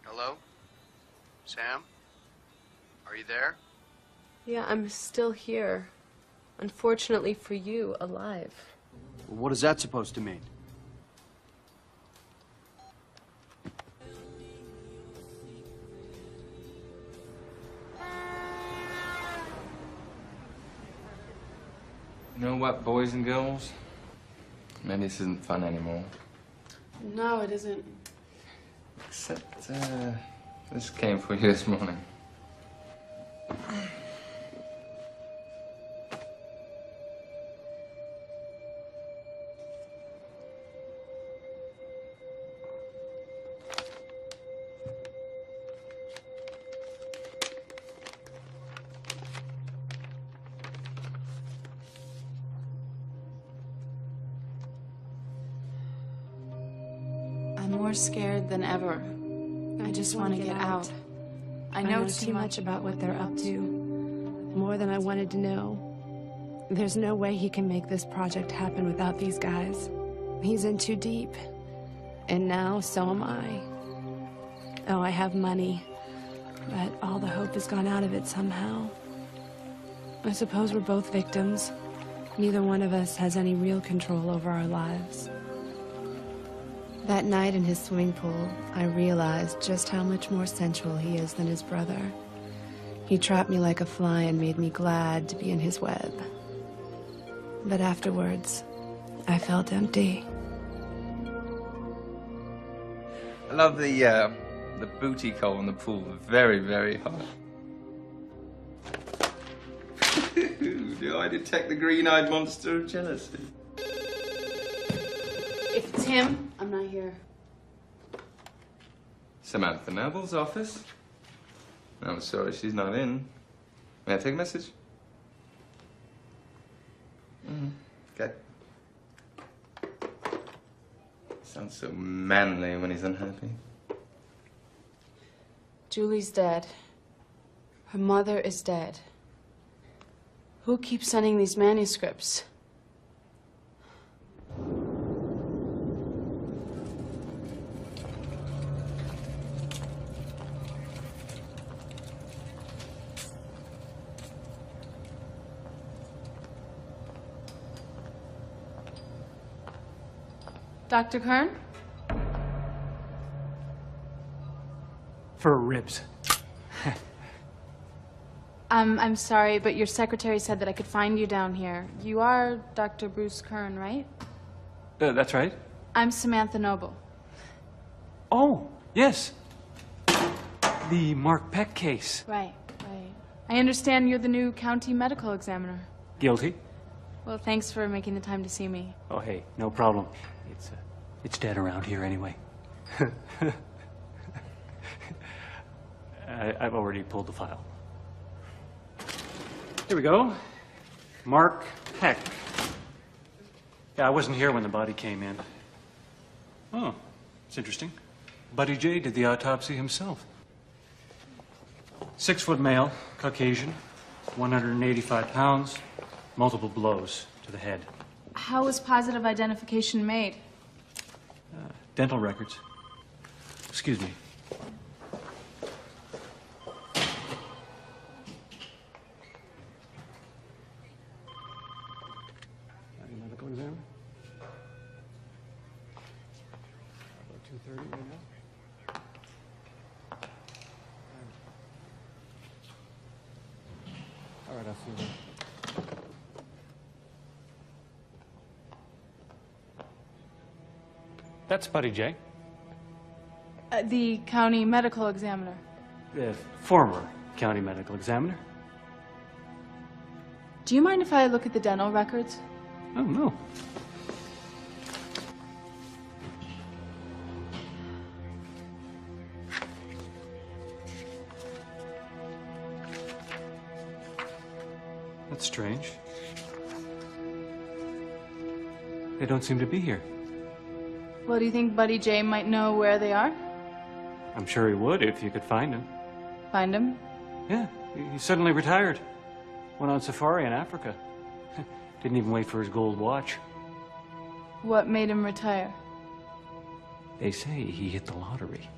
Hello? Sam? Are you there? Yeah, I'm still here. Unfortunately for you, alive. What is that supposed to mean? You know what, boys and girls? Maybe this isn't fun anymore. No, it isn't. Except, this came for you this morning. I'm more scared than ever. I just want to get out. I know too much about what they're up to. More than I wanted to know. There's no way he can make this project happen without these guys. He's in too deep. And now, so am I. Oh, I have money. But all the hope has gone out of it somehow. I suppose we're both victims. Neither one of us has any real control over our lives. That night in his swimming pool, I realized just how much more sensual he is than his brother. He trapped me like a fly and made me glad to be in his web. But afterwards, I felt empty. I love the booty call in the pool. Very, very hot. Do I detect the green-eyed monster of jealousy? If it's him, I'm not here. Samantha Noble's office. I'm sorry she's not in. May I take a message? Okay. Sounds so manly when he's unhappy. Julie's dead. Her mother is dead. Who keeps sending these manuscripts? Dr. Kern? For ribs. I'm sorry, but your secretary said that I could find you down here. You are Dr. Bruce Kern, right? That's right. I'm Samantha Noble. Oh, yes. The Mark Peck case. Right, right. I understand you're the new county medical examiner. Guilty? Well, thanks for making the time to see me. Oh, hey, no problem. It's dead around here anyway. I've already pulled the file. Here we go. Mark Peck. Yeah, I wasn't here when the body came in. Oh, it's interesting. Buddy J did the autopsy himself. 6-foot male, Caucasian, 185 pounds, multiple blows to the head. How was positive identification made? Dental records. Excuse me. Medical examiner? About 2:30 right now. All right, I'll see you later. That's Buddy J. The county medical examiner. The former county medical examiner. Do you mind if I look at the dental records? Oh, no. That's strange. They don't seem to be here. Well, do you think Buddy J might know where they are? I'm sure he would if you could find him. Find him? Yeah, he suddenly retired. Went on safari in Africa. Didn't even wait for his gold watch. What made him retire? They say he hit the lottery.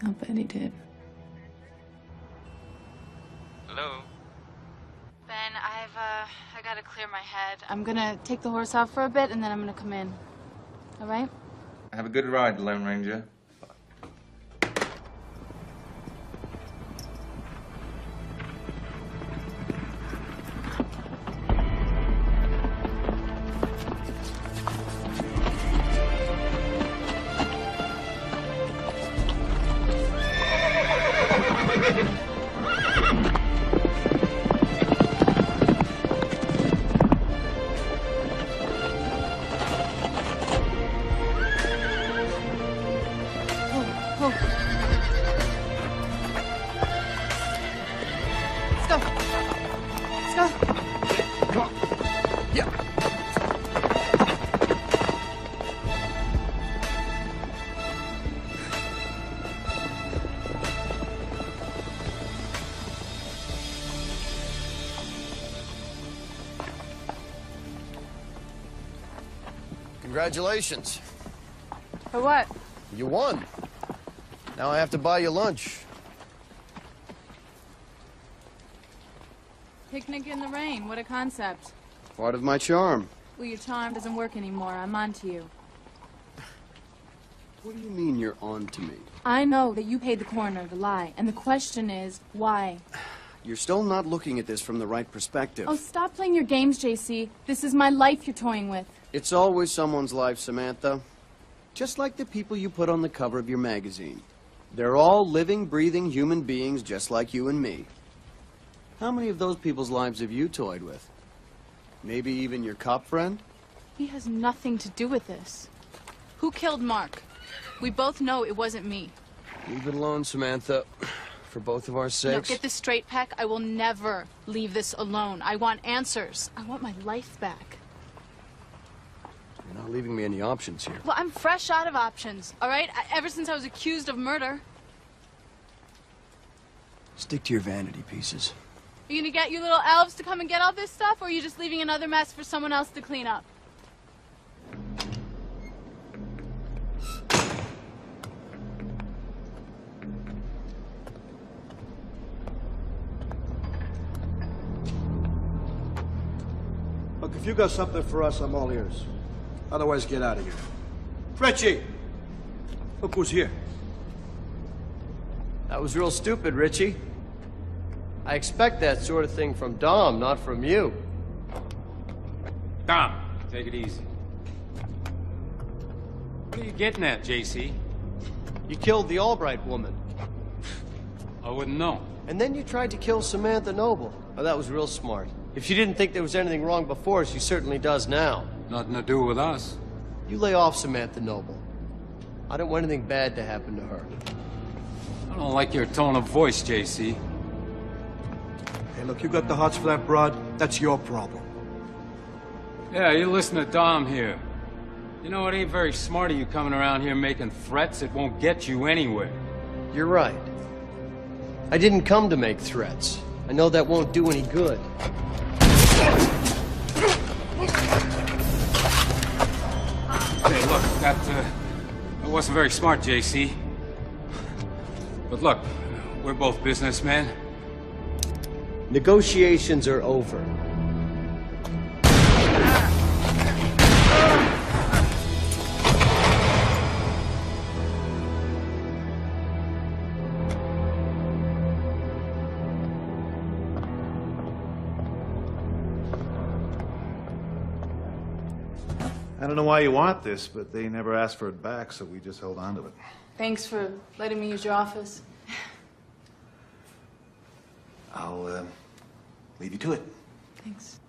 I'll bet he did. Hello? Ben, I gotta clear my head. I'm gonna take the horse out for a bit and then I'm gonna come in. All right? Have a good ride, Lone Ranger. Congratulations. For what? You won. Now I have to buy you lunch. Picnic in the rain. What a concept. Part of my charm. Well, your charm doesn't work anymore. I'm on to you. What do you mean you're on to me? I know that you paid the coroner to lie, and the question is, why? You're still not looking at this from the right perspective. Oh, stop playing your games, JC. This is my life you're toying with. It's always someone's life, Samantha. Just like the people you put on the cover of your magazine. They're all living, breathing human beings just like you and me. How many of those people's lives have you toyed with? Maybe even your cop friend? He has nothing to do with this. Who killed Mark? We both know it wasn't me. Leave it alone, Samantha. For both of our No, sakes. get this straight, Peck. I will never leave this alone. I want answers. I want my life back. You're not leaving me any options here. Well, I'm fresh out of options, all right? Ever since I was accused of murder. Stick to your vanity pieces. Are you gonna get your little elves to come and get all this stuff, or are you just leaving another mess for someone else to clean up? Look, if you got something for us, I'm all ears. Otherwise, get out of here. Richie! Look who's here. That was real stupid, Richie. I expect that sort of thing from Dom, not from you. Dom, take it easy. What are you getting at, JC? You killed the Albright woman. I wouldn't know. And then you tried to kill Samantha Noble. Oh, that was real smart. If she didn't think there was anything wrong before, she certainly does now. Nothing to do with us. You lay off Samantha Noble. I don't want anything bad to happen to her. I don't like your tone of voice, JC. Hey, look, you got the hots for that broad. That's your problem. Yeah, you listen to Dom here. You know, it ain't very smart of you coming around here making threats. It won't get you anywhere. You're right. I didn't come to make threats. I know that won't do any good. Hey, look, that wasn't very smart, JC. But look, we're both businessmen. Negotiations are over. I don't know why you want this, but they never asked for it back, so we just held on to it. Thanks for letting me use your office. I'll leave you to it. Thanks.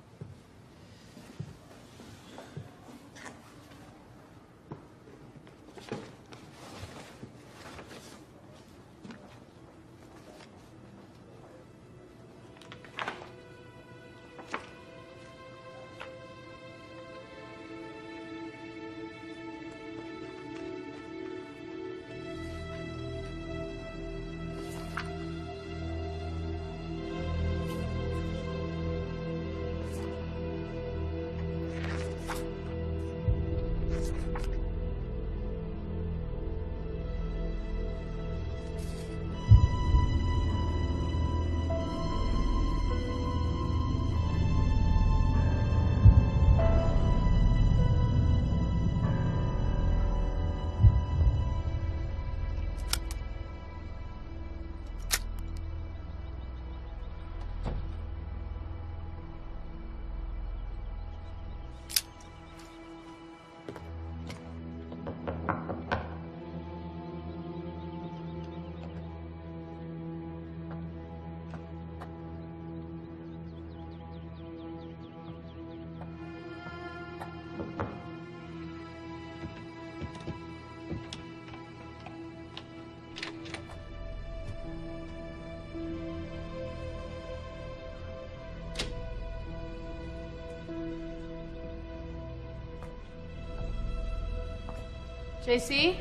JC?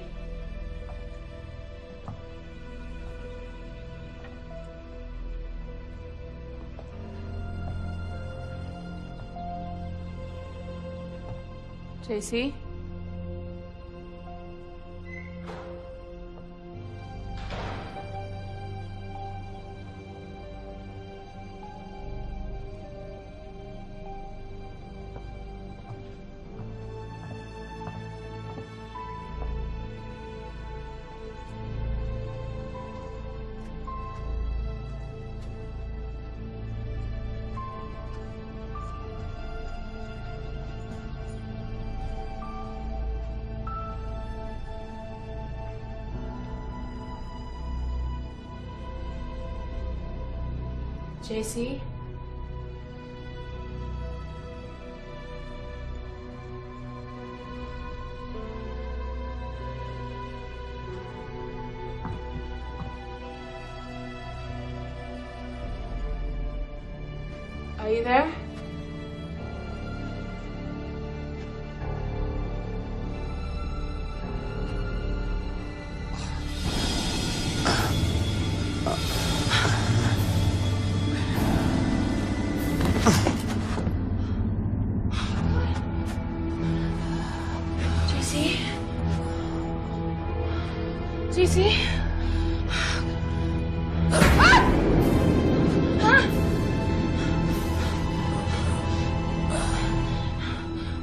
JC? JC? Are you there? JC? JC? Ah! Ah!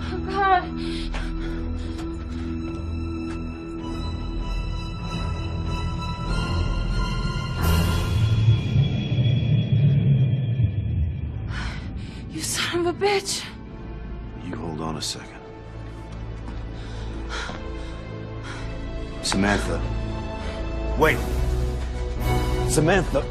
Oh, God. You son of a bitch. You hold on a second. Samantha. Wait. Samantha.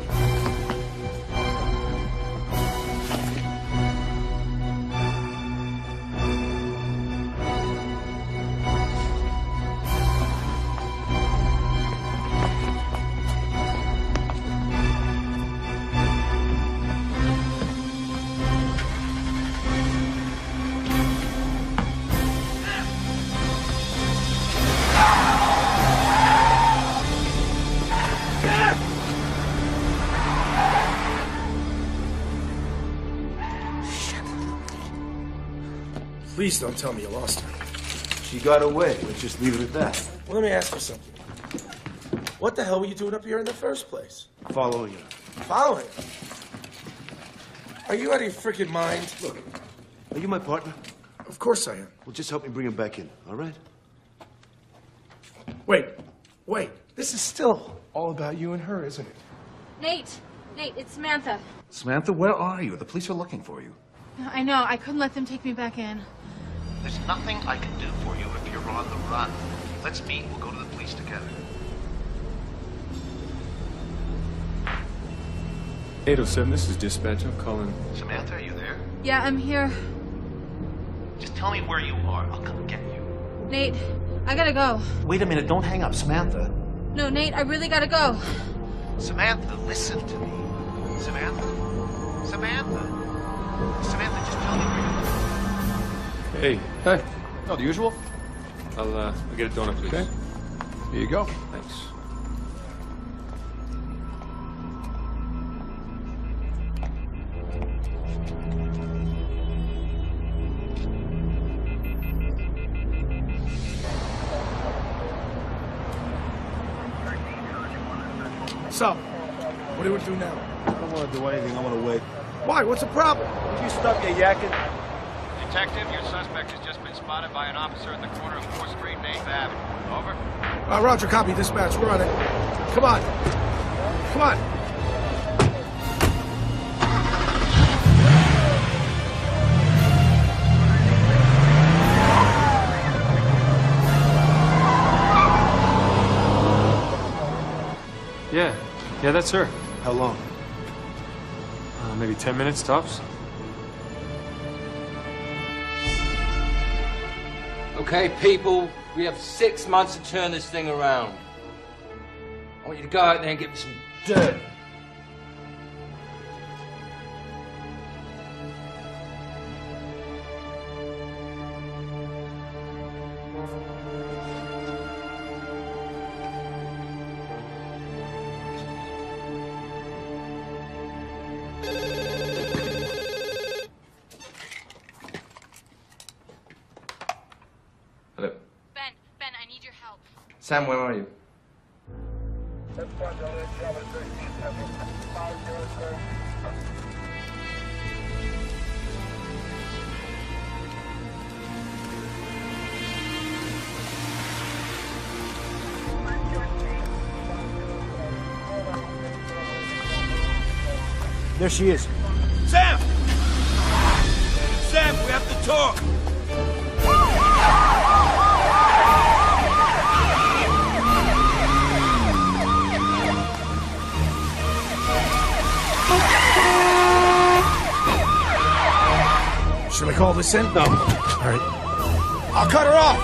Please don't tell me you lost her. She got away. Let's just leave it at that. Well, let me ask you something. What the hell were you doing up here in the first place? Following her. Following her? Are you out of your freaking mind? Look, are you my partner? Of course I am. Well, just help me bring him back in, all right? Wait. This is still all about you and her, isn't it? Nate, it's Samantha. Samantha, where are you? The police are looking for you. I know, I couldn't let them take me back in. There's nothing I can do for you if you're on the run. Let's meet. We'll go to the police together. 807, this is dispatch. I'm calling. Samantha, are you there? Yeah, I'm here. Just tell me where you are. I'll come get you. Nate, I gotta go. Wait a minute. Don't hang up. Samantha. No, Nate, I really gotta go. Samantha, listen to me. Samantha. Samantha. Samantha, just tell me where you are. Hey. Hey. Oh, the usual? I'll get a donut, please. Okay. Here you go. Thanks. So, what do we do now? I don't want to do anything. I want to wait. Why? What's the problem? You stop your yakking. Detective, your suspect has just been spotted by an officer at the corner of 4th Street and 8th Avenue. Over. Roger, copy, dispatch. We're on it. Come on. Come on. Yeah, that's her. How long? Maybe 10 minutes tops. Okay, people, we have 6 months to turn this thing around. I want you to go out there and get me some dirt. Sam, where are you? There she is. Sam! Sam, we have to talk! Should I call this in? No. All right. I'll cut her off!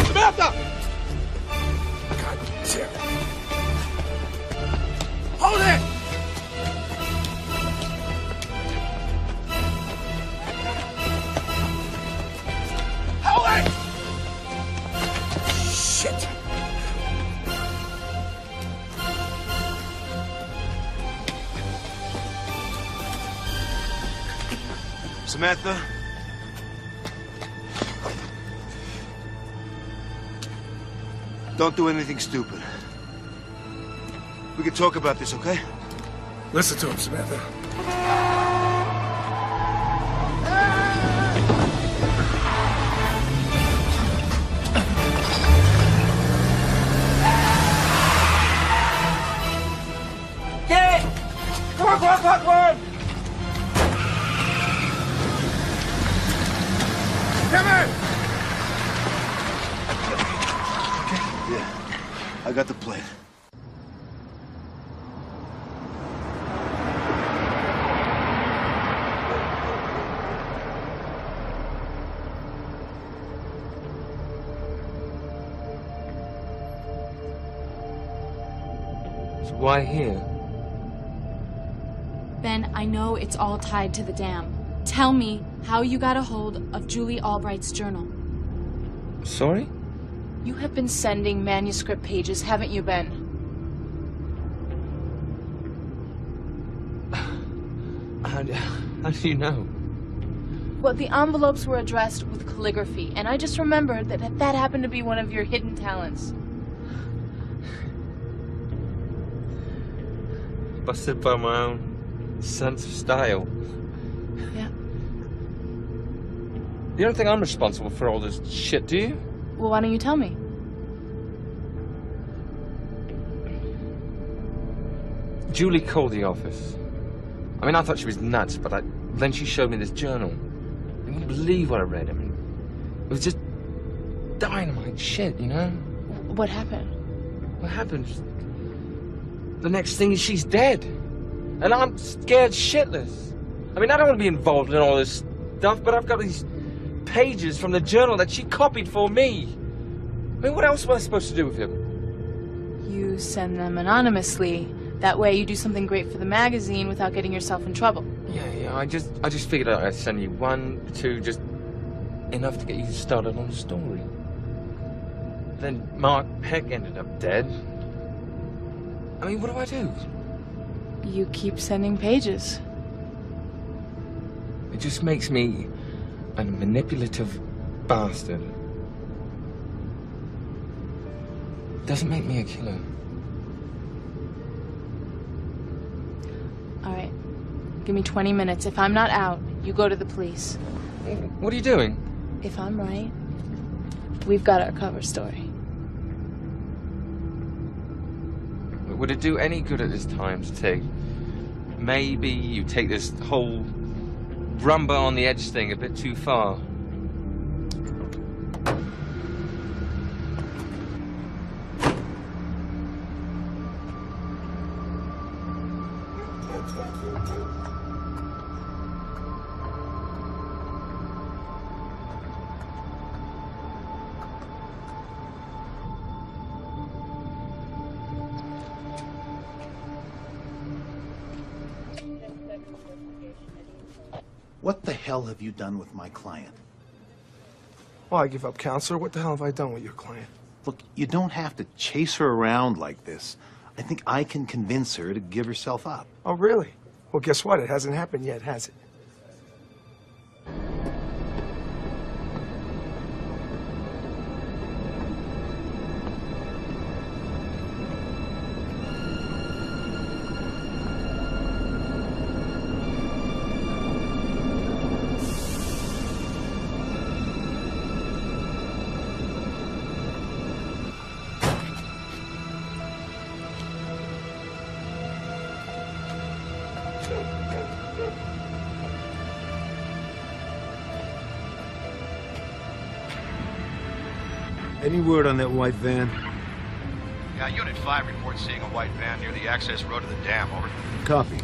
Samantha! God damn it. Hold it! Hold it! Shit. Samantha? Don't do anything stupid. We can talk about this, okay? Listen to him, Samantha. Get it! Come on, come on, come on, come on! Come on! Yeah, I got the plane. So why here? Ben, I know it's all tied to the dam. Tell me how you got a hold of Julie Albright's journal. Sorry? You have been sending manuscript pages, haven't you, Ben? How do you know? Well, the envelopes were addressed with calligraphy, and I just remembered that happened to be one of your hidden talents. Busted by my own sense of style. Yeah. You don't think I'm responsible for all this shit, do you? Well, why don't you tell me? Julie called the office. I mean, I thought she was nuts, but then she showed me this journal. You wouldn't believe what I read. I mean, it was just dynamite shit, you know? What happened? What happened? The next thing is she's dead. And I'm scared shitless. I mean, I don't want to be involved in all this stuff, but I've got these pages from the journal that she copied for me. I mean, what else am I supposed to do with him? You send them anonymously. That way you do something great for the magazine without getting yourself in trouble. Yeah, I just figured I'd send you 1, 2, just enough to get you started on the story. Then Mark Peck ended up dead. I mean, what do I do? You keep sending pages. It just makes me a manipulative bastard. Doesn't make me a killer. All right. Give me 20 minutes. If I'm not out, you go to the police. What are you doing? If I'm right, we've got our cover story. Would it do any good at this time to take maybe you take this whole rumba on the edge thing a bit too far. What the hell have you done with my client? Well, I give up, counselor. What the hell have I done with your client? Look, you don't have to chase her around like this. I think I can convince her to give herself up. Oh, really? Well, guess what? It hasn't happened yet, has it? Any word on that white van? Yeah, Unit 5 reports seeing a white van near the access road to the dam. Over. Copy.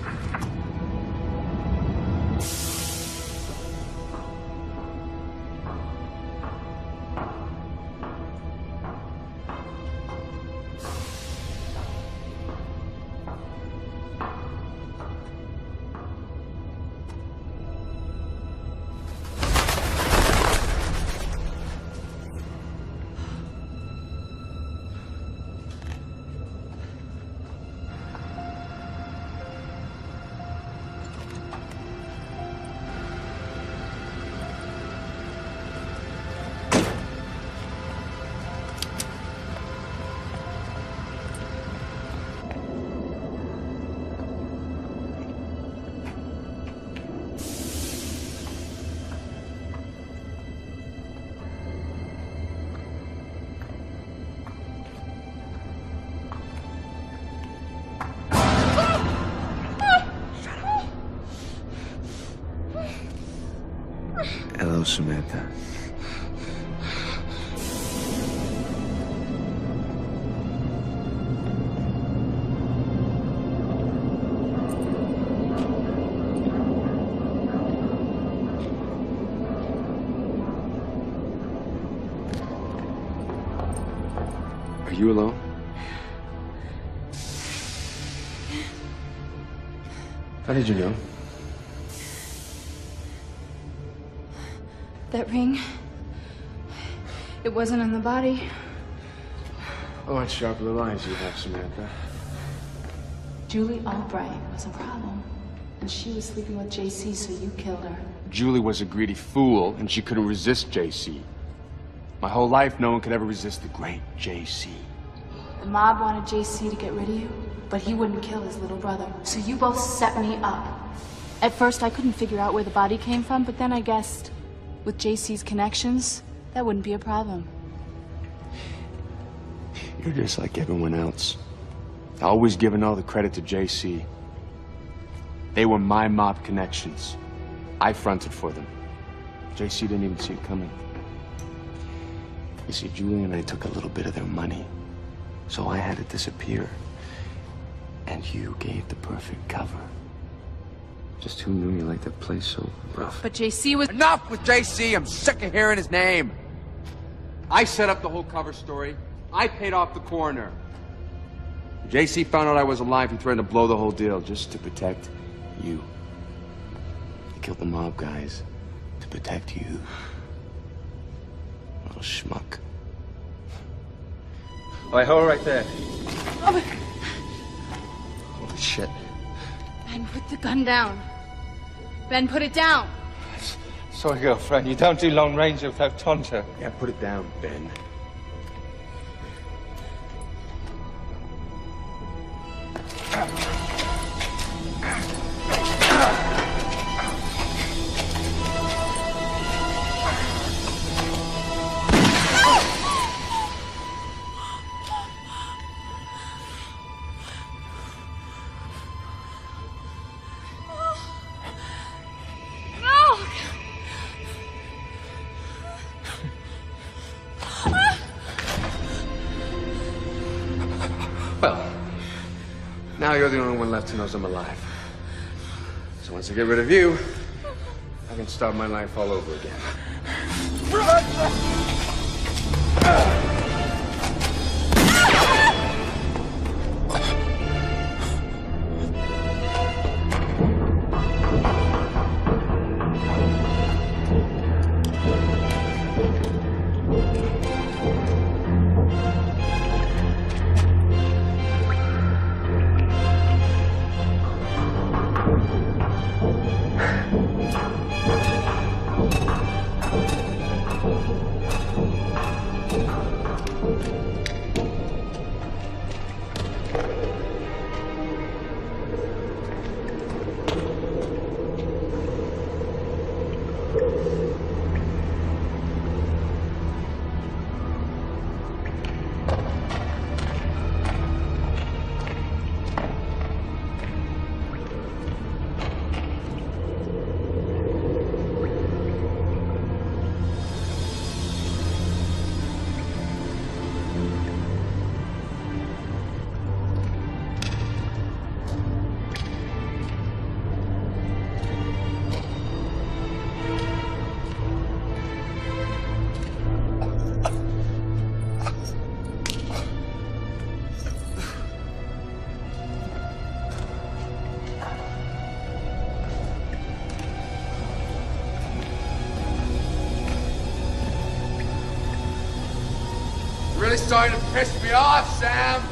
Hello, Samantha. Are you alone? How did you know? That ring, it wasn't on the body. Oh, what sharp little eyes you have, Samantha. Julie Albright was a problem, and she was sleeping with JC, so you killed her. Julie was a greedy fool, and she couldn't resist JC. My whole life, no one could ever resist the great JC. The mob wanted JC to get rid of you, but he wouldn't kill his little brother, so you both set me up. At first, I couldn't figure out where the body came from, but then I guessed with JC's connections, that wouldn't be a problem. You're just like everyone else. Always giving all the credit to JC. They were my mob connections. I fronted for them. JC didn't even see it coming. You see, Julie and I took a little bit of their money, so I had to disappear. And you gave the perfect cover. Just who knew you liked that place so rough? But JC was— Enough with JC! I'm sick of hearing his name! I set up the whole cover story. I paid off the coroner. JC found out I was alive. He threatened to blow the whole deal just to protect you. He killed the mob guys to protect you. Little schmuck. All right, hold it right there. Oh, Holy shit. Ben, put the gun down. Ben, put it down. Sorry, girlfriend. You don't do long range without Tonto. Yeah, put it down, Ben. you're the only one left who knows I'm alive. So once I get rid of you, I can start my life all over again. Really starting to piss me off, Sam.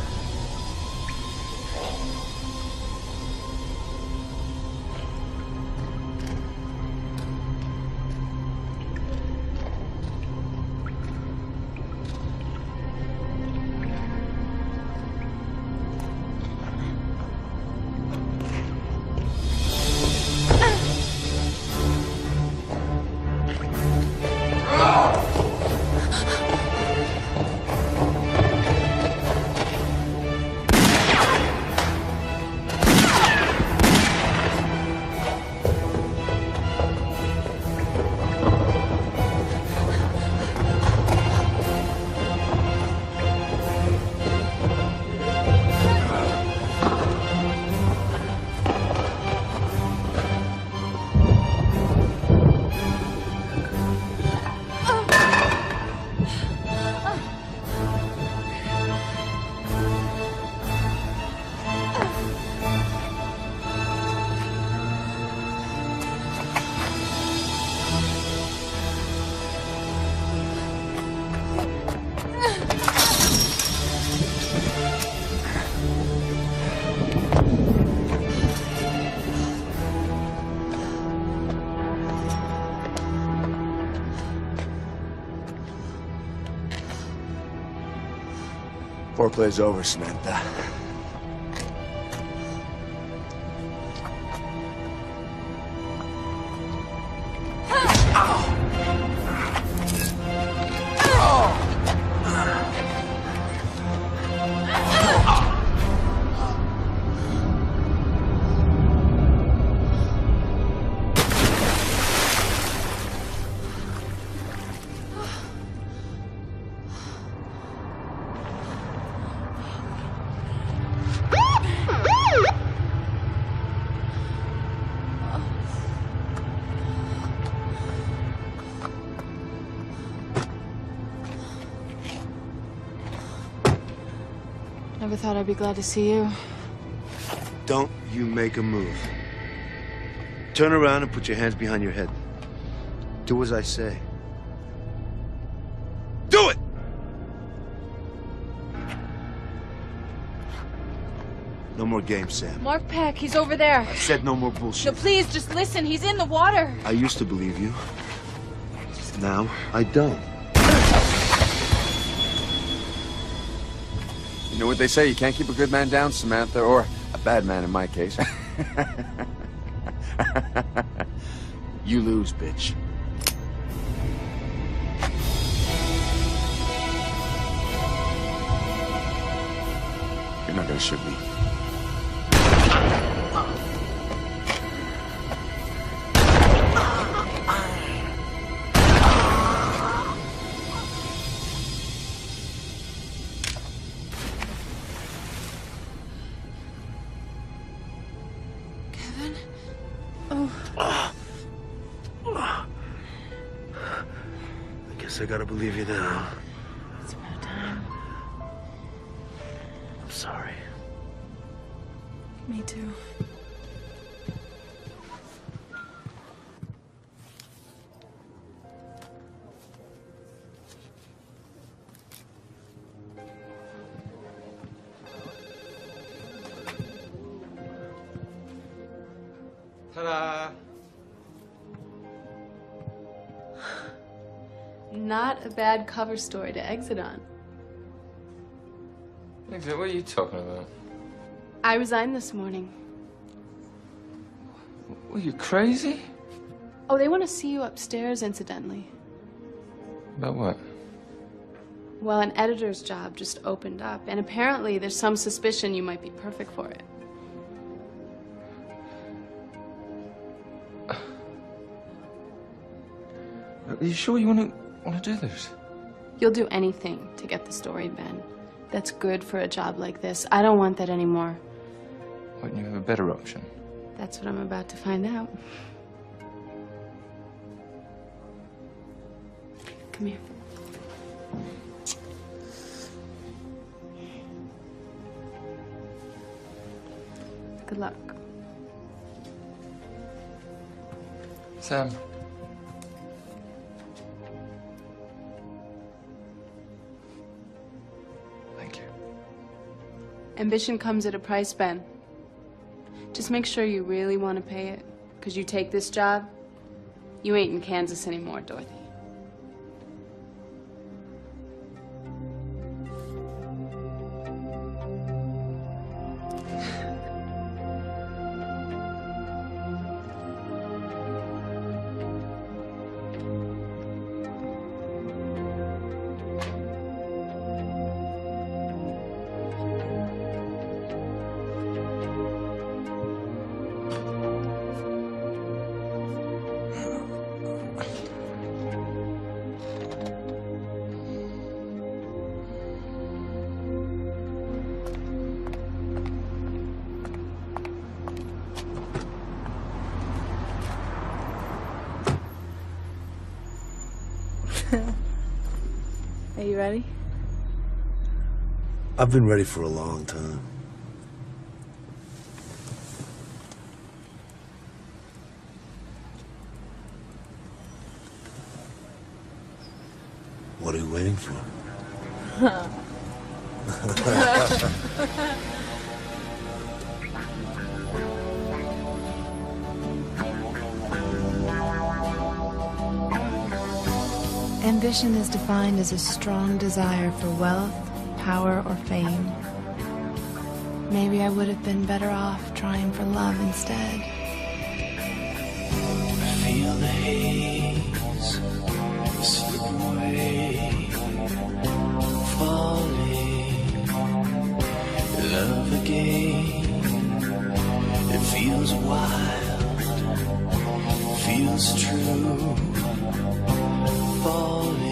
Foreplay's over, Samantha. Never thought I'd be glad to see you. Don't you make a move. Turn around and put your hands behind your head. Do as I say. Do it! No more games, Sam. Mark Peck, he's over there. I said no more No, bullshit. please, just listen. He's in the water. I used to believe you. Now, I don't. You know what they say, you can't keep a good man down, Samantha, or a bad man in my case. You lose, bitch. You're not gonna shoot me. I guess I gotta believe you now. It's about time. I'm sorry. Me too. Ta-da! Not a bad cover story to exit on. Exit, what are you talking about? I resigned this morning. Were you crazy? Oh, they want to see you upstairs, incidentally. About what? Well, an editor's job just opened up, and apparently there's some suspicion you might be perfect for it. Are you sure you want to do this? You'll do anything to get the story, Ben. That's good for a job like this. I don't want that anymore. Why don't you have a better option? That's what I'm about to find out. Come here. Good luck. Sam. Thank you. Ambition comes at a price, Ben. Just make sure you really want to pay it. Because you take this job, you ain't in Kansas anymore, Dorothy. Are you ready? I've been ready for a long time. What are you waiting for? Ambition is defined as a strong desire for wealth, power, or fame. Maybe I would have been better off trying for love instead. Feel the haze slip away, falling, love again. It feels wild, feels true, falling.